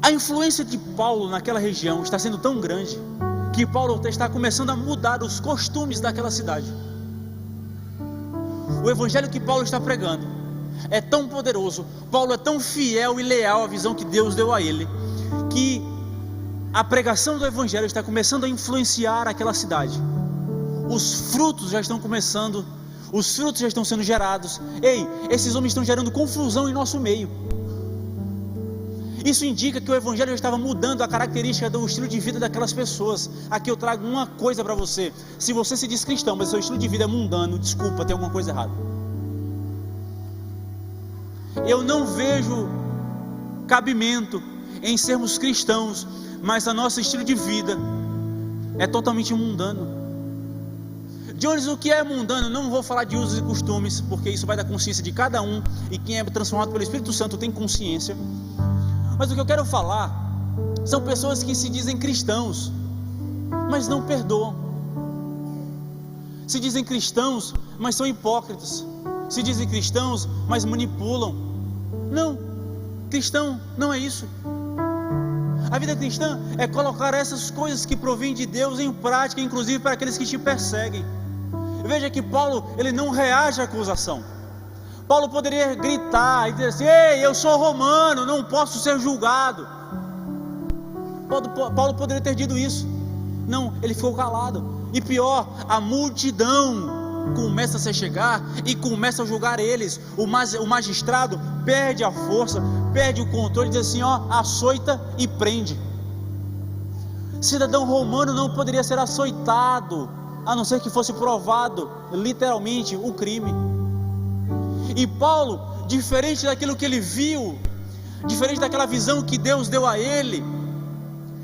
S1: A influência de Paulo naquela região está sendo tão grande que Paulo está começando a mudar os costumes daquela cidade. O evangelho que Paulo está pregando é tão poderoso, Paulo é tão fiel e leal à visão que Deus deu a ele, que a pregação do Evangelho está começando a influenciar aquela cidade. Os frutos já estão começando, os frutos já estão sendo gerados. Ei, esses homens estão gerando confusão em nosso meio. Isso indica que o Evangelho já estava mudando a característica do estilo de vida daquelas pessoas. Aqui eu trago uma coisa para você: se você se diz cristão, mas seu estilo de vida é mundano, desculpa, tem alguma coisa errada. Eu não vejo cabimento em sermos cristãos, mas o nosso estilo de vida é totalmente mundano. Jones, o que é mundano? Não vou falar de usos e costumes, porque isso vai da consciência de cada um, e quem é transformado pelo Espírito Santo tem consciência. Mas o que eu quero falar são pessoas que se dizem cristãos, mas não perdoam. Se dizem cristãos, mas são hipócritas. Se dizem cristãos, mas manipulam. Não, cristão não é isso. A vida cristã é colocar essas coisas que provêm de Deus em prática, inclusive para aqueles que te perseguem. Veja que Paulo, ele não reage à acusação. Paulo poderia gritar e dizer assim: ei, eu sou romano, não posso ser julgado. Paulo poderia ter dito isso. Não, ele ficou calado. E pior, a multidão começa a se chegar e começa a julgar eles. O magistrado perde a força, perde o controle, diz assim: ó, açoita e prende. Cidadão romano não poderia ser açoitado, a não ser que fosse provado literalmente o crime. E Paulo, diferente daquilo que ele viu, diferente daquela visão que Deus deu a ele,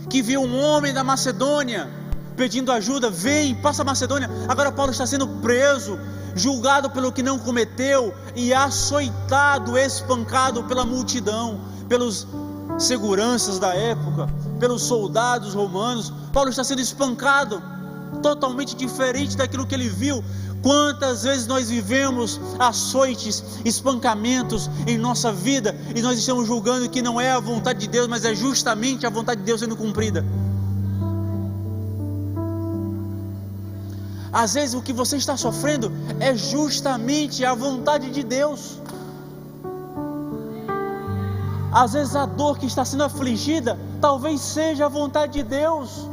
S1: que viu um homem da Macedônia pedindo ajuda: vem, passa a Macedônia. Agora Paulo está sendo preso, julgado pelo que não cometeu e açoitado, espancado pela multidão, pelos seguranças da época, pelos soldados romanos. Paulo está sendo espancado, totalmente diferente daquilo que ele viu. Quantas vezes nós vivemos açoites, espancamentos em nossa vida, e nós estamos julgando que não é a vontade de Deus, mas é justamente a vontade de Deus sendo cumprida. Às vezes o que você está sofrendo é justamente a vontade de Deus. Às vezes a dor que está sendo afligida talvez seja a vontade de Deus.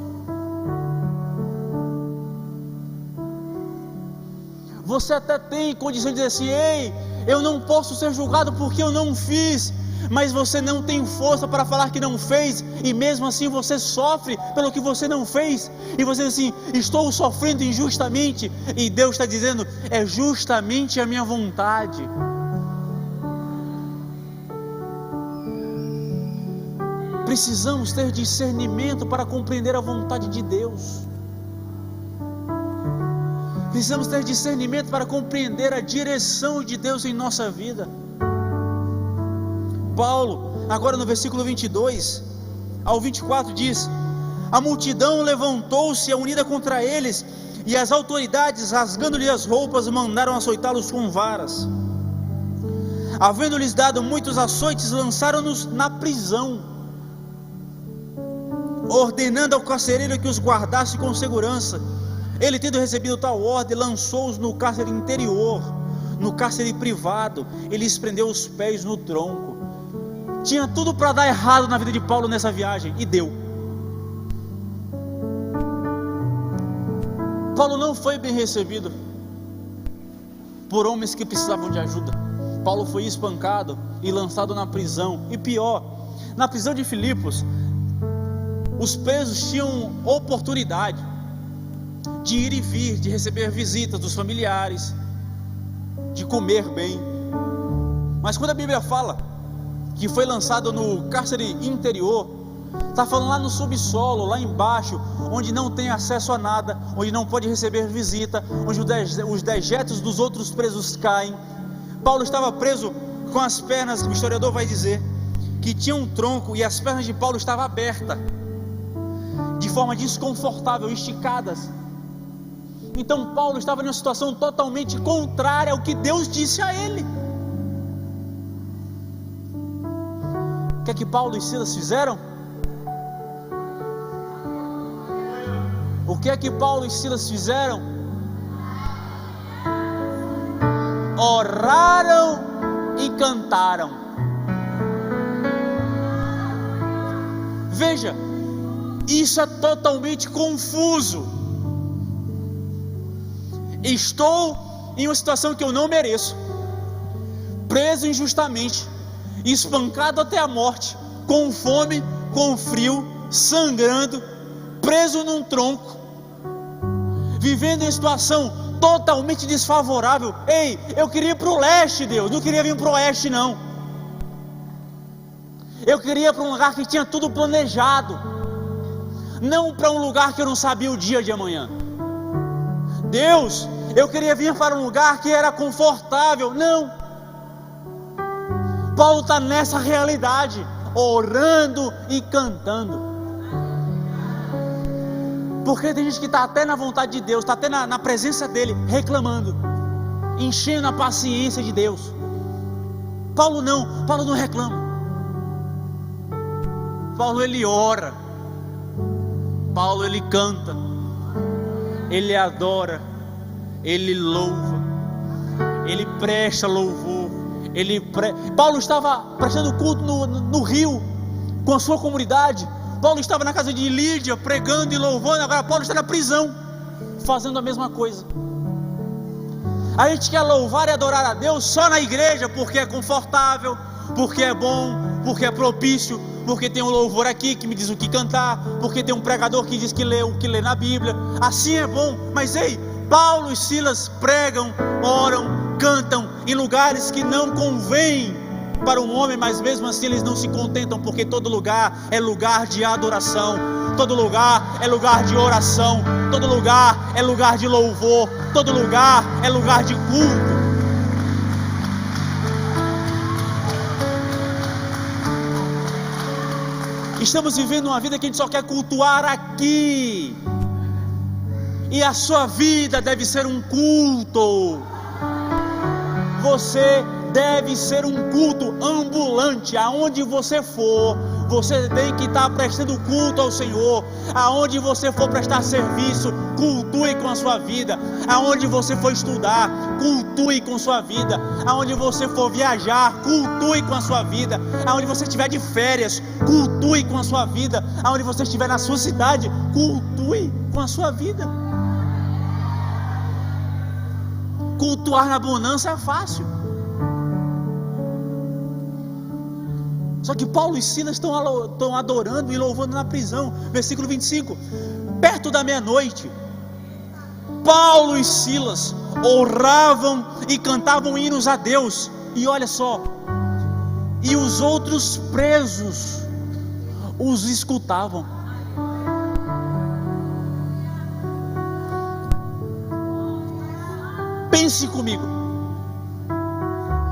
S1: Você até tem condição de dizer assim: ei, eu não posso ser julgado porque eu não fiz. Mas você não tem força para falar que não fez, e mesmo assim você sofre pelo que você não fez. E você diz assim: estou sofrendo injustamente. E Deus está dizendo: é justamente a minha vontade. Precisamos ter discernimento para compreender a vontade de Deus. Precisamos ter discernimento para compreender a direção de Deus em nossa vida. Paulo, agora no versículo 22 ao 24 diz: a multidão levantou-se unida contra eles, e as autoridades, rasgando-lhe as roupas, mandaram açoitá-los com varas. Havendo-lhes dado muitos açoites, lançaram-nos na prisão, ordenando ao carcereiro que os guardasse com segurança. Ele, tendo recebido tal ordem, lançou-os no cárcere interior, no cárcere privado. Ele lhes prendeu os pés no tronco. Tinha tudo para dar errado na vida de Paulo nessa viagem, e deu. Paulo não foi bem recebido por homens que precisavam de ajuda. Paulo foi espancado e lançado na prisão. E pior, na prisão de Filipos, os presos tinham oportunidade de ir e vir, de receber visitas dos familiares, de comer bem. Mas quando a Bíblia fala que foi lançado no cárcere interior, está falando lá no subsolo, lá embaixo, onde não tem acesso a nada, onde não pode receber visita, onde os dejetos dos outros presos caem. Paulo estava preso com as pernas, o historiador vai dizer que tinha um tronco, e as pernas de Paulo estavam abertas, de forma desconfortável, esticadas. Então Paulo estava em uma situação totalmente contrária ao que Deus disse a ele. O que é que Paulo e Silas fizeram? O que é que Paulo e Silas fizeram? Oraram e cantaram. Veja, Isso é totalmente confuso. Estou em uma situação que eu não mereço, preso injustamente, espancado até a morte, com fome, com frio, sangrando, preso num tronco, vivendo em situação totalmente desfavorável. Ei, eu queria ir para o leste, Deus, não queria vir para o oeste, não. Eu queria ir para um lugar que tinha tudo planejado, não para um lugar que eu não sabia o dia de amanhã. Deus, eu queria vir para um lugar que era confortável. Não. Paulo está nessa realidade, orando e cantando. Porque tem gente que está até na vontade de Deus, está até na presença dele, reclamando, enchendo a paciência de Deus. Paulo não reclama. Paulo ele ora, Paulo ele canta, ele adora, ele louva, ele presta louvor. Paulo estava prestando culto no rio com a sua comunidade. Paulo estava na casa de Lídia pregando e louvando. Agora Paulo está na prisão fazendo a mesma coisa. A gente quer louvar e adorar a Deus só na igreja, porque é confortável, porque é bom, porque é propício, porque tem um louvor aqui que me diz o que cantar, porque tem um pregador que diz que lê o que lê na Bíblia. Assim é bom. Mas ei, Paulo e Silas pregam, oram, cantam em lugares que não convém para um homem, mas mesmo assim eles não se contentam, porque todo lugar é lugar de adoração, todo lugar é lugar de oração, todo lugar é lugar de louvor, todo lugar é lugar de culto. Estamos vivendo uma vida que a gente só quer cultuar aqui, e a sua vida deve ser um culto. Você deve ser um culto ambulante. Aonde você for, você tem que estar prestando culto ao Senhor. Aonde você for prestar serviço, cultue com a sua vida. Aonde você for estudar, cultue com a sua vida. Aonde você for viajar, cultue com a sua vida. Aonde você estiver de férias, cultue com a sua vida. Aonde você estiver na sua cidade, cultue com a sua vida. Cultuar na bonança é fácil. Só que Paulo e Silas estão adorando e louvando na prisão. Versículo 25. Perto da meia-noite, Paulo e Silas oravam e cantavam hinos a Deus. E olha só, e os outros presos os escutavam. Pense comigo.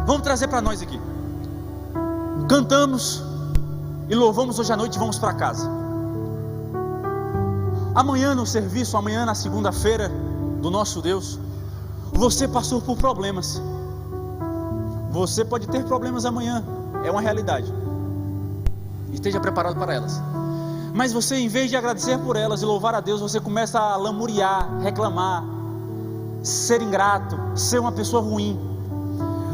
S1: Vamos trazer para nós aqui. Cantamos e louvamos hoje à noite e vamos para casa. Amanhã no serviço, amanhã na segunda-feira do nosso Deus, você passou por problemas. Você pode ter problemas amanhã, é uma realidade. Esteja preparado para elas. Mas você, em vez de agradecer por elas e louvar a Deus, você começa a lamuriar, reclamar, ser ingrato, ser uma pessoa ruim.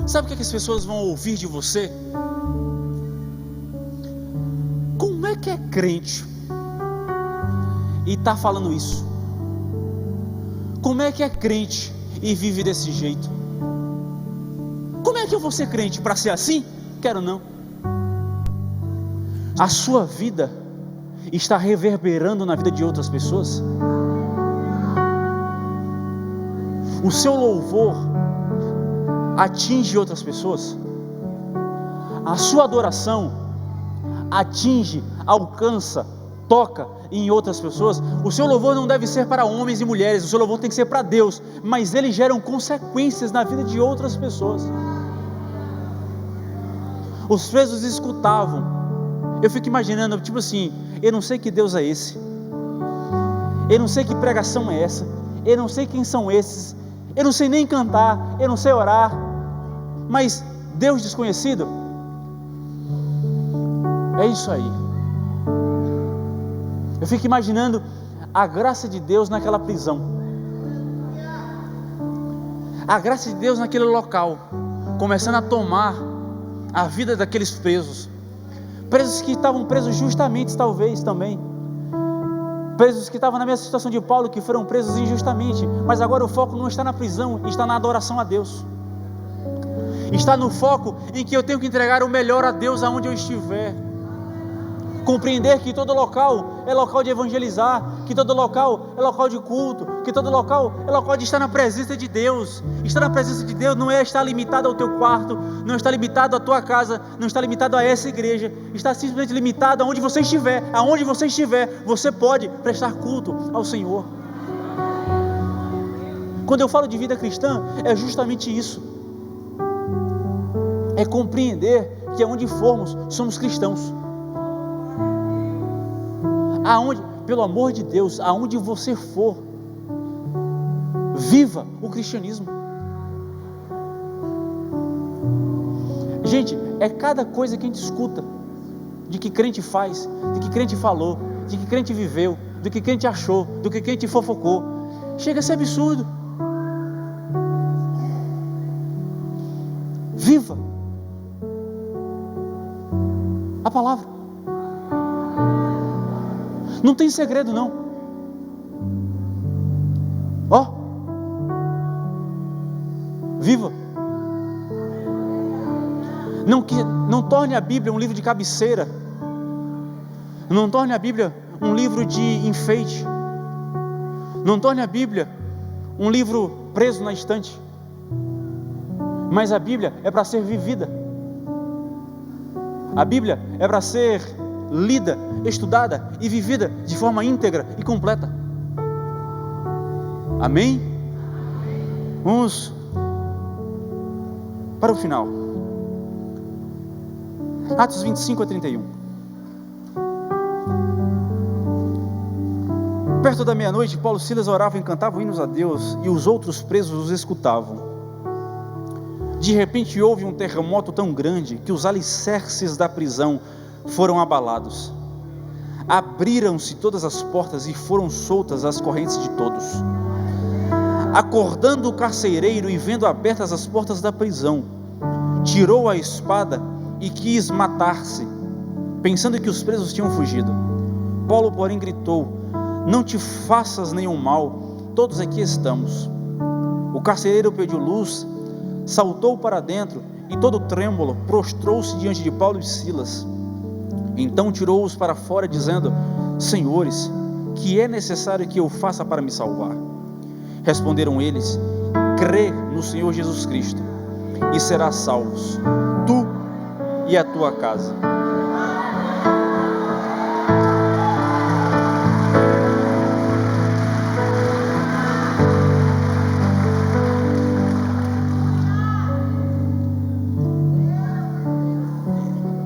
S1: Sabe o que as pessoas vão ouvir de você? Como é que é crente e está falando isso? Como é que é crente e vive desse jeito? Como é que eu vou ser crente para ser assim? Quero não. A sua vida está reverberando na vida de outras pessoas? O seu louvor atinge outras pessoas? A sua adoração atinge, alcança, toca em outras pessoas? O seu louvor não deve ser para homens e mulheres, o seu louvor tem que ser para Deus, mas eles geram consequências na vida de outras pessoas. Os presos escutavam. Eu fico imaginando, tipo assim, eu não sei que Deus é esse, eu não sei que pregação é essa, eu não sei quem são esses, eu não sei nem cantar, eu não sei orar, mas Deus desconhecido? É isso aí. Eu fico imaginando a graça de Deus naquela prisão, a graça de Deus naquele local, começando a tomar a vida daqueles presos que estavam presos justamente, talvez também, Presos que estavam na mesma situação de Paulo, que foram presos injustamente, mas agora o foco não está na prisão, está na adoração a Deus. Está no foco em que eu tenho que entregar o melhor a Deus aonde eu estiver. Compreender que todo local é local de evangelizar, que todo local é local de culto, que todo local é local de estar na presença de Deus. Estar na presença de Deus não é estar limitado ao teu quarto, não está limitado à tua casa, não está limitado a essa igreja, está simplesmente limitado aonde você estiver. Aonde você estiver, você pode prestar culto ao Senhor. Quando eu falo de vida cristã, é justamente isso. É compreender que aonde formos, somos cristãos. Aonde, pelo amor de Deus, aonde você for, viva o cristianismo. Gente, é cada coisa que a gente escuta, de que crente faz, de que crente falou, de que crente viveu, do que crente achou, do que crente fofocou, chega a ser absurdo. Viva a palavra. Não tem segredo não. Ó, viva. Não torne a Bíblia um livro de cabeceira. Não torne a Bíblia um livro de enfeite. Não torne a Bíblia um livro preso na estante. Mas a Bíblia é para ser vivida. A Bíblia é para ser lida, estudada e vivida de forma íntegra e completa. Amém? Vamos para o final. Atos 25 a 31. Perto da meia-noite, Paulo e Silas oravam e cantavam hinos a Deus, e os outros presos os escutavam. De repente houve um terremoto tão grande que os alicerces da prisão foram abalados. Abriram-se todas as portas e foram soltas as correntes de todos. Acordando o carcereiro e vendo abertas as portas da prisão, tirou a espada e quis matar-se, pensando que os presos tinham fugido. Paulo, porém, gritou: não te faças nenhum mal, todos aqui estamos. O carcereiro pediu luz, saltou para dentro e, todo trêmulo, prostrou-se diante de Paulo e Silas. Então tirou-os para fora, dizendo: senhores, que é necessário que eu faça para me salvar? Responderam eles: crê no Senhor Jesus Cristo e serás salvos, tu e a tua casa.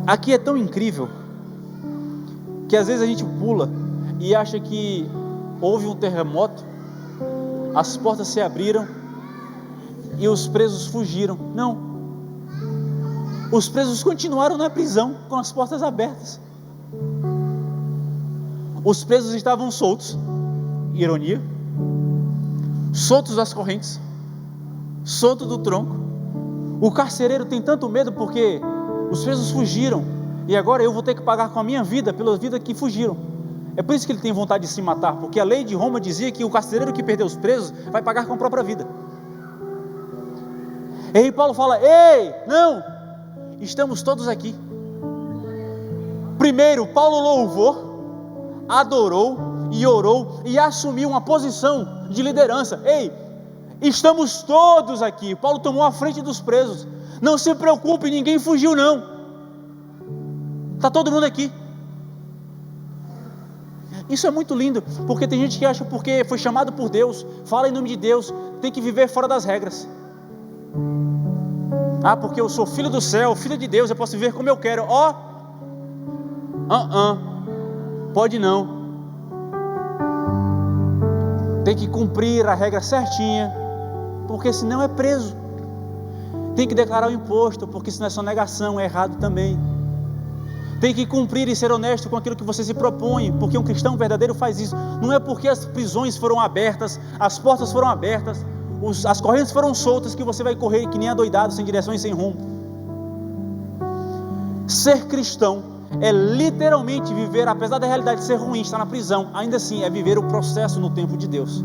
S1: Aqui é tão incrível que às vezes a gente pula e acha que houve um terremoto, as portas se abriram e os presos fugiram. Não, os presos continuaram na prisão com as portas abertas. Os presos estavam soltos, ironia, soltos das correntes, soltos do tronco. O carcereiro tem tanto medo porque os presos fugiram, e agora eu vou ter que pagar com a minha vida pela vida que fugiram. É por isso que ele tem vontade de se matar, porque a lei de Roma dizia que o carcereiro que perdeu os presos vai pagar com a própria vida. E aí Paulo fala: ei, não, estamos todos aqui. Primeiro, Paulo louvou, adorou e orou e assumiu uma posição de liderança. Ei, estamos todos aqui. Paulo tomou a frente dos presos. Não se preocupe, ninguém fugiu não. Está todo mundo aqui. Isso é muito lindo, porque tem gente que acha porque foi chamado por Deus, fala em nome de Deus, tem que viver fora das regras. Ah, porque eu sou filho do céu, filho de Deus, eu posso viver como eu quero. Ó, pode não. Tem que cumprir a regra certinha, porque senão é preso. Tem que declarar o imposto, porque senão é sonegação, é errado também. Tem que cumprir e ser honesto com aquilo que você se propõe, porque um cristão verdadeiro faz isso. Não é porque as prisões foram abertas, as portas foram abertas, as correntes foram soltas, que você vai correr que nem adoidado, sem direção e sem rumo. Ser cristão é literalmente viver, apesar da realidade ser ruim, estar na prisão, ainda assim é viver o processo no tempo de Deus.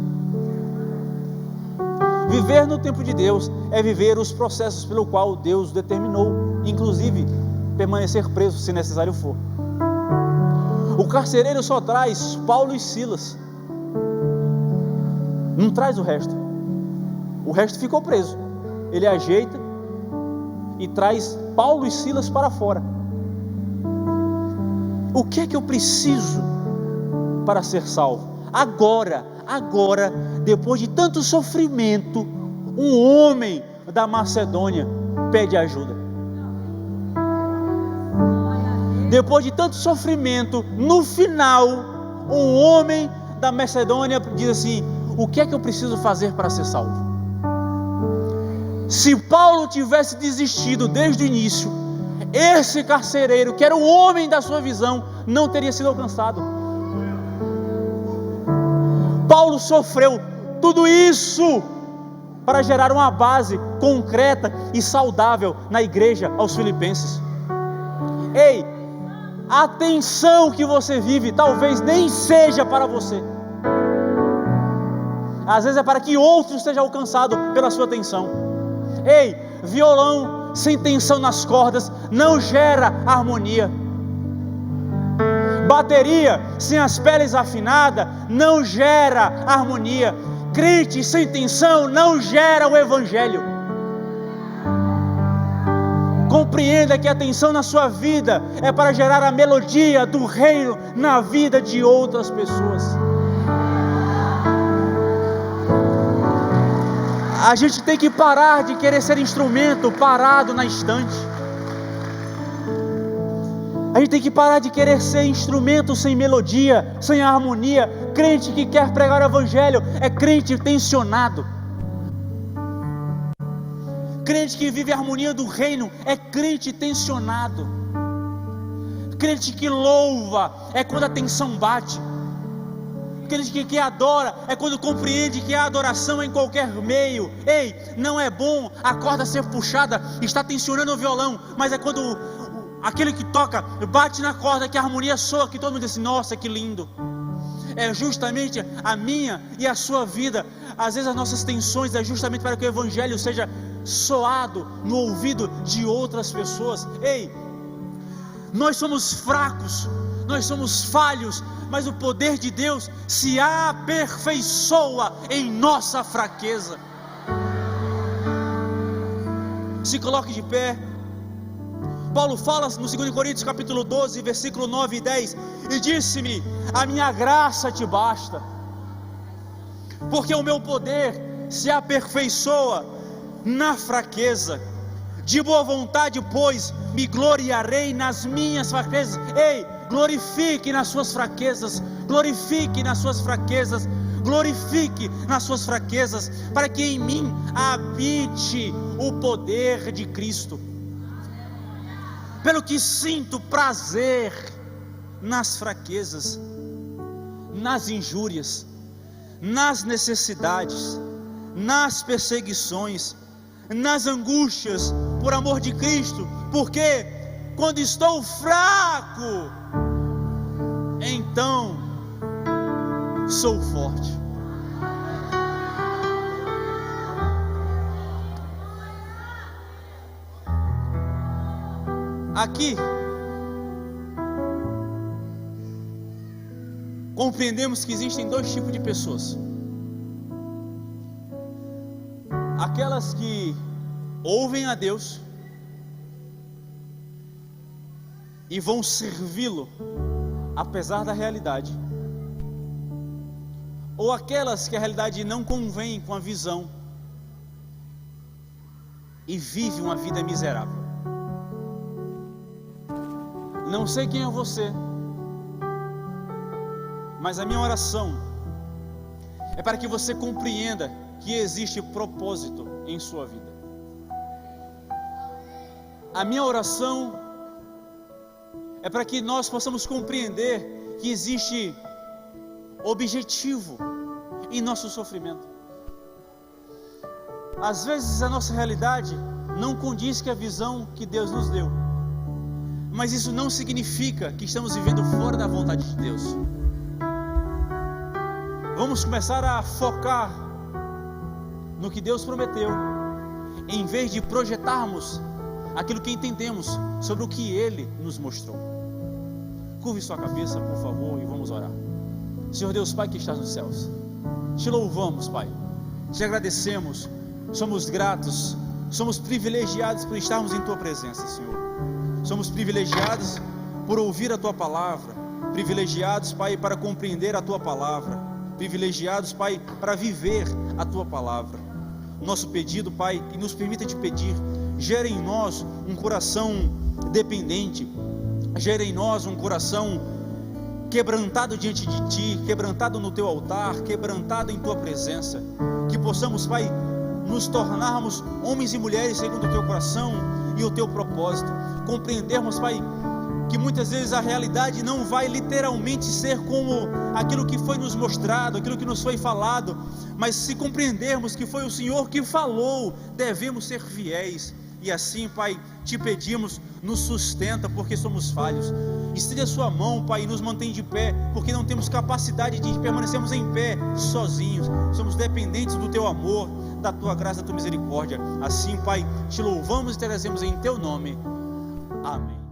S1: Viver no tempo de Deus é viver os processos pelo qual Deus determinou, inclusive permanecer preso se necessário for. O carcereiro só traz Paulo e Silas, não traz o resto. O resto ficou preso. Ele ajeita e traz Paulo e Silas para fora. O que é que eu preciso para ser salvo? Agora, depois de tanto sofrimento, um homem da Macedônia pede ajuda. Depois de tanto sofrimento, no final, um homem da Macedônia diz assim: o que é que eu preciso fazer para ser salvo? Se Paulo tivesse desistido desde o início, esse carcereiro, que era o homem da sua visão, não teria sido alcançado. Paulo sofreu tudo isso para gerar uma base concreta e saudável na igreja aos Filipenses. Ei, a tensão que você vive talvez nem seja para você. Às vezes é para que outros sejam alcançados pela sua tensão. Ei, violão sem tensão nas cordas não gera harmonia. Bateria sem as peles afinadas não gera harmonia. Crente sem tensão não gera o evangelho. Compreenda que a tensão na sua vida é para gerar a melodia do reino na vida de outras pessoas. A gente tem que parar de querer ser instrumento parado na estante. A gente tem que parar de querer ser instrumento sem melodia, sem harmonia. Crente que quer pregar o evangelho é crente tensionado. Crente que vive a harmonia do reino é crente tensionado. Crente que louva é quando a tensão bate. Crente que adora é quando compreende que a adoração é em qualquer meio. Ei, não é bom a corda ser puxada, está tensionando o violão, mas é quando aquele que toca bate na corda que a harmonia soa, que todo mundo diz assim: nossa, que lindo. É justamente a minha e a sua vida. Às vezes as nossas tensões é justamente para que o evangelho seja soado no ouvido de outras pessoas. Ei, nós somos fracos, nós somos falhos, mas o poder de Deus se aperfeiçoa em nossa fraqueza. Se coloque de pé. Paulo fala no 2 Coríntios capítulo 12, versículo 9 e 10, e disse-me: a minha graça te basta, porque o meu poder se aperfeiçoa na fraqueza. De boa vontade, pois, me gloriarei nas minhas fraquezas. Ei, glorifique nas suas fraquezas, glorifique nas suas fraquezas, glorifique nas suas fraquezas, para que em mim habite o poder de Cristo. Pelo que sinto prazer nas fraquezas, nas injúrias, nas necessidades, nas perseguições, nas angústias, por amor de Cristo, porque quando estou fraco, então sou forte. Aqui compreendemos que existem dois tipos de pessoas: aquelas que ouvem a Deus e vão servi-lo apesar da realidade, ou aquelas que a realidade não convém com a visão e vive uma vida miserável. Não sei quem é você, mas a minha oração é para que você compreenda que existe propósito em sua vida. A minha oração é para que nós possamos compreender que existe objetivo em nosso sofrimento. Às vezes a nossa realidade não condiz com a visão que Deus nos deu, mas isso não significa que estamos vivendo fora da vontade de Deus. Vamos começar a focar no que Deus prometeu, em vez de projetarmos aquilo que entendemos sobre o que Ele nos mostrou. Curve sua cabeça, por favor, e vamos orar. Senhor Deus Pai que estás nos céus, te louvamos, Pai, te agradecemos, somos gratos, somos privilegiados por estarmos em Tua presença, Senhor. Somos privilegiados por ouvir a Tua palavra, privilegiados, Pai, para compreender a Tua palavra, privilegiados, Pai, para viver a Tua palavra. Nosso pedido, Pai, que nos permita te pedir, gera em nós um coração dependente, gera em nós um coração quebrantado diante de Ti, quebrantado no Teu altar, quebrantado em Tua presença, que possamos, Pai, nos tornarmos homens e mulheres segundo o Teu coração e o Teu propósito, compreendermos, Pai, que muitas vezes a realidade não vai literalmente ser como aquilo que foi nos mostrado, aquilo que nos foi falado, mas se compreendermos que foi o Senhor que falou, devemos ser fiéis. E assim, Pai, te pedimos, nos sustenta, porque somos falhos. Estende a sua mão, Pai, e nos mantém de pé, porque não temos capacidade de permanecermos em pé sozinhos. Somos dependentes do Teu amor, da Tua graça, da Tua misericórdia. Assim, Pai, te louvamos e te agradecemos em Teu nome. Amém.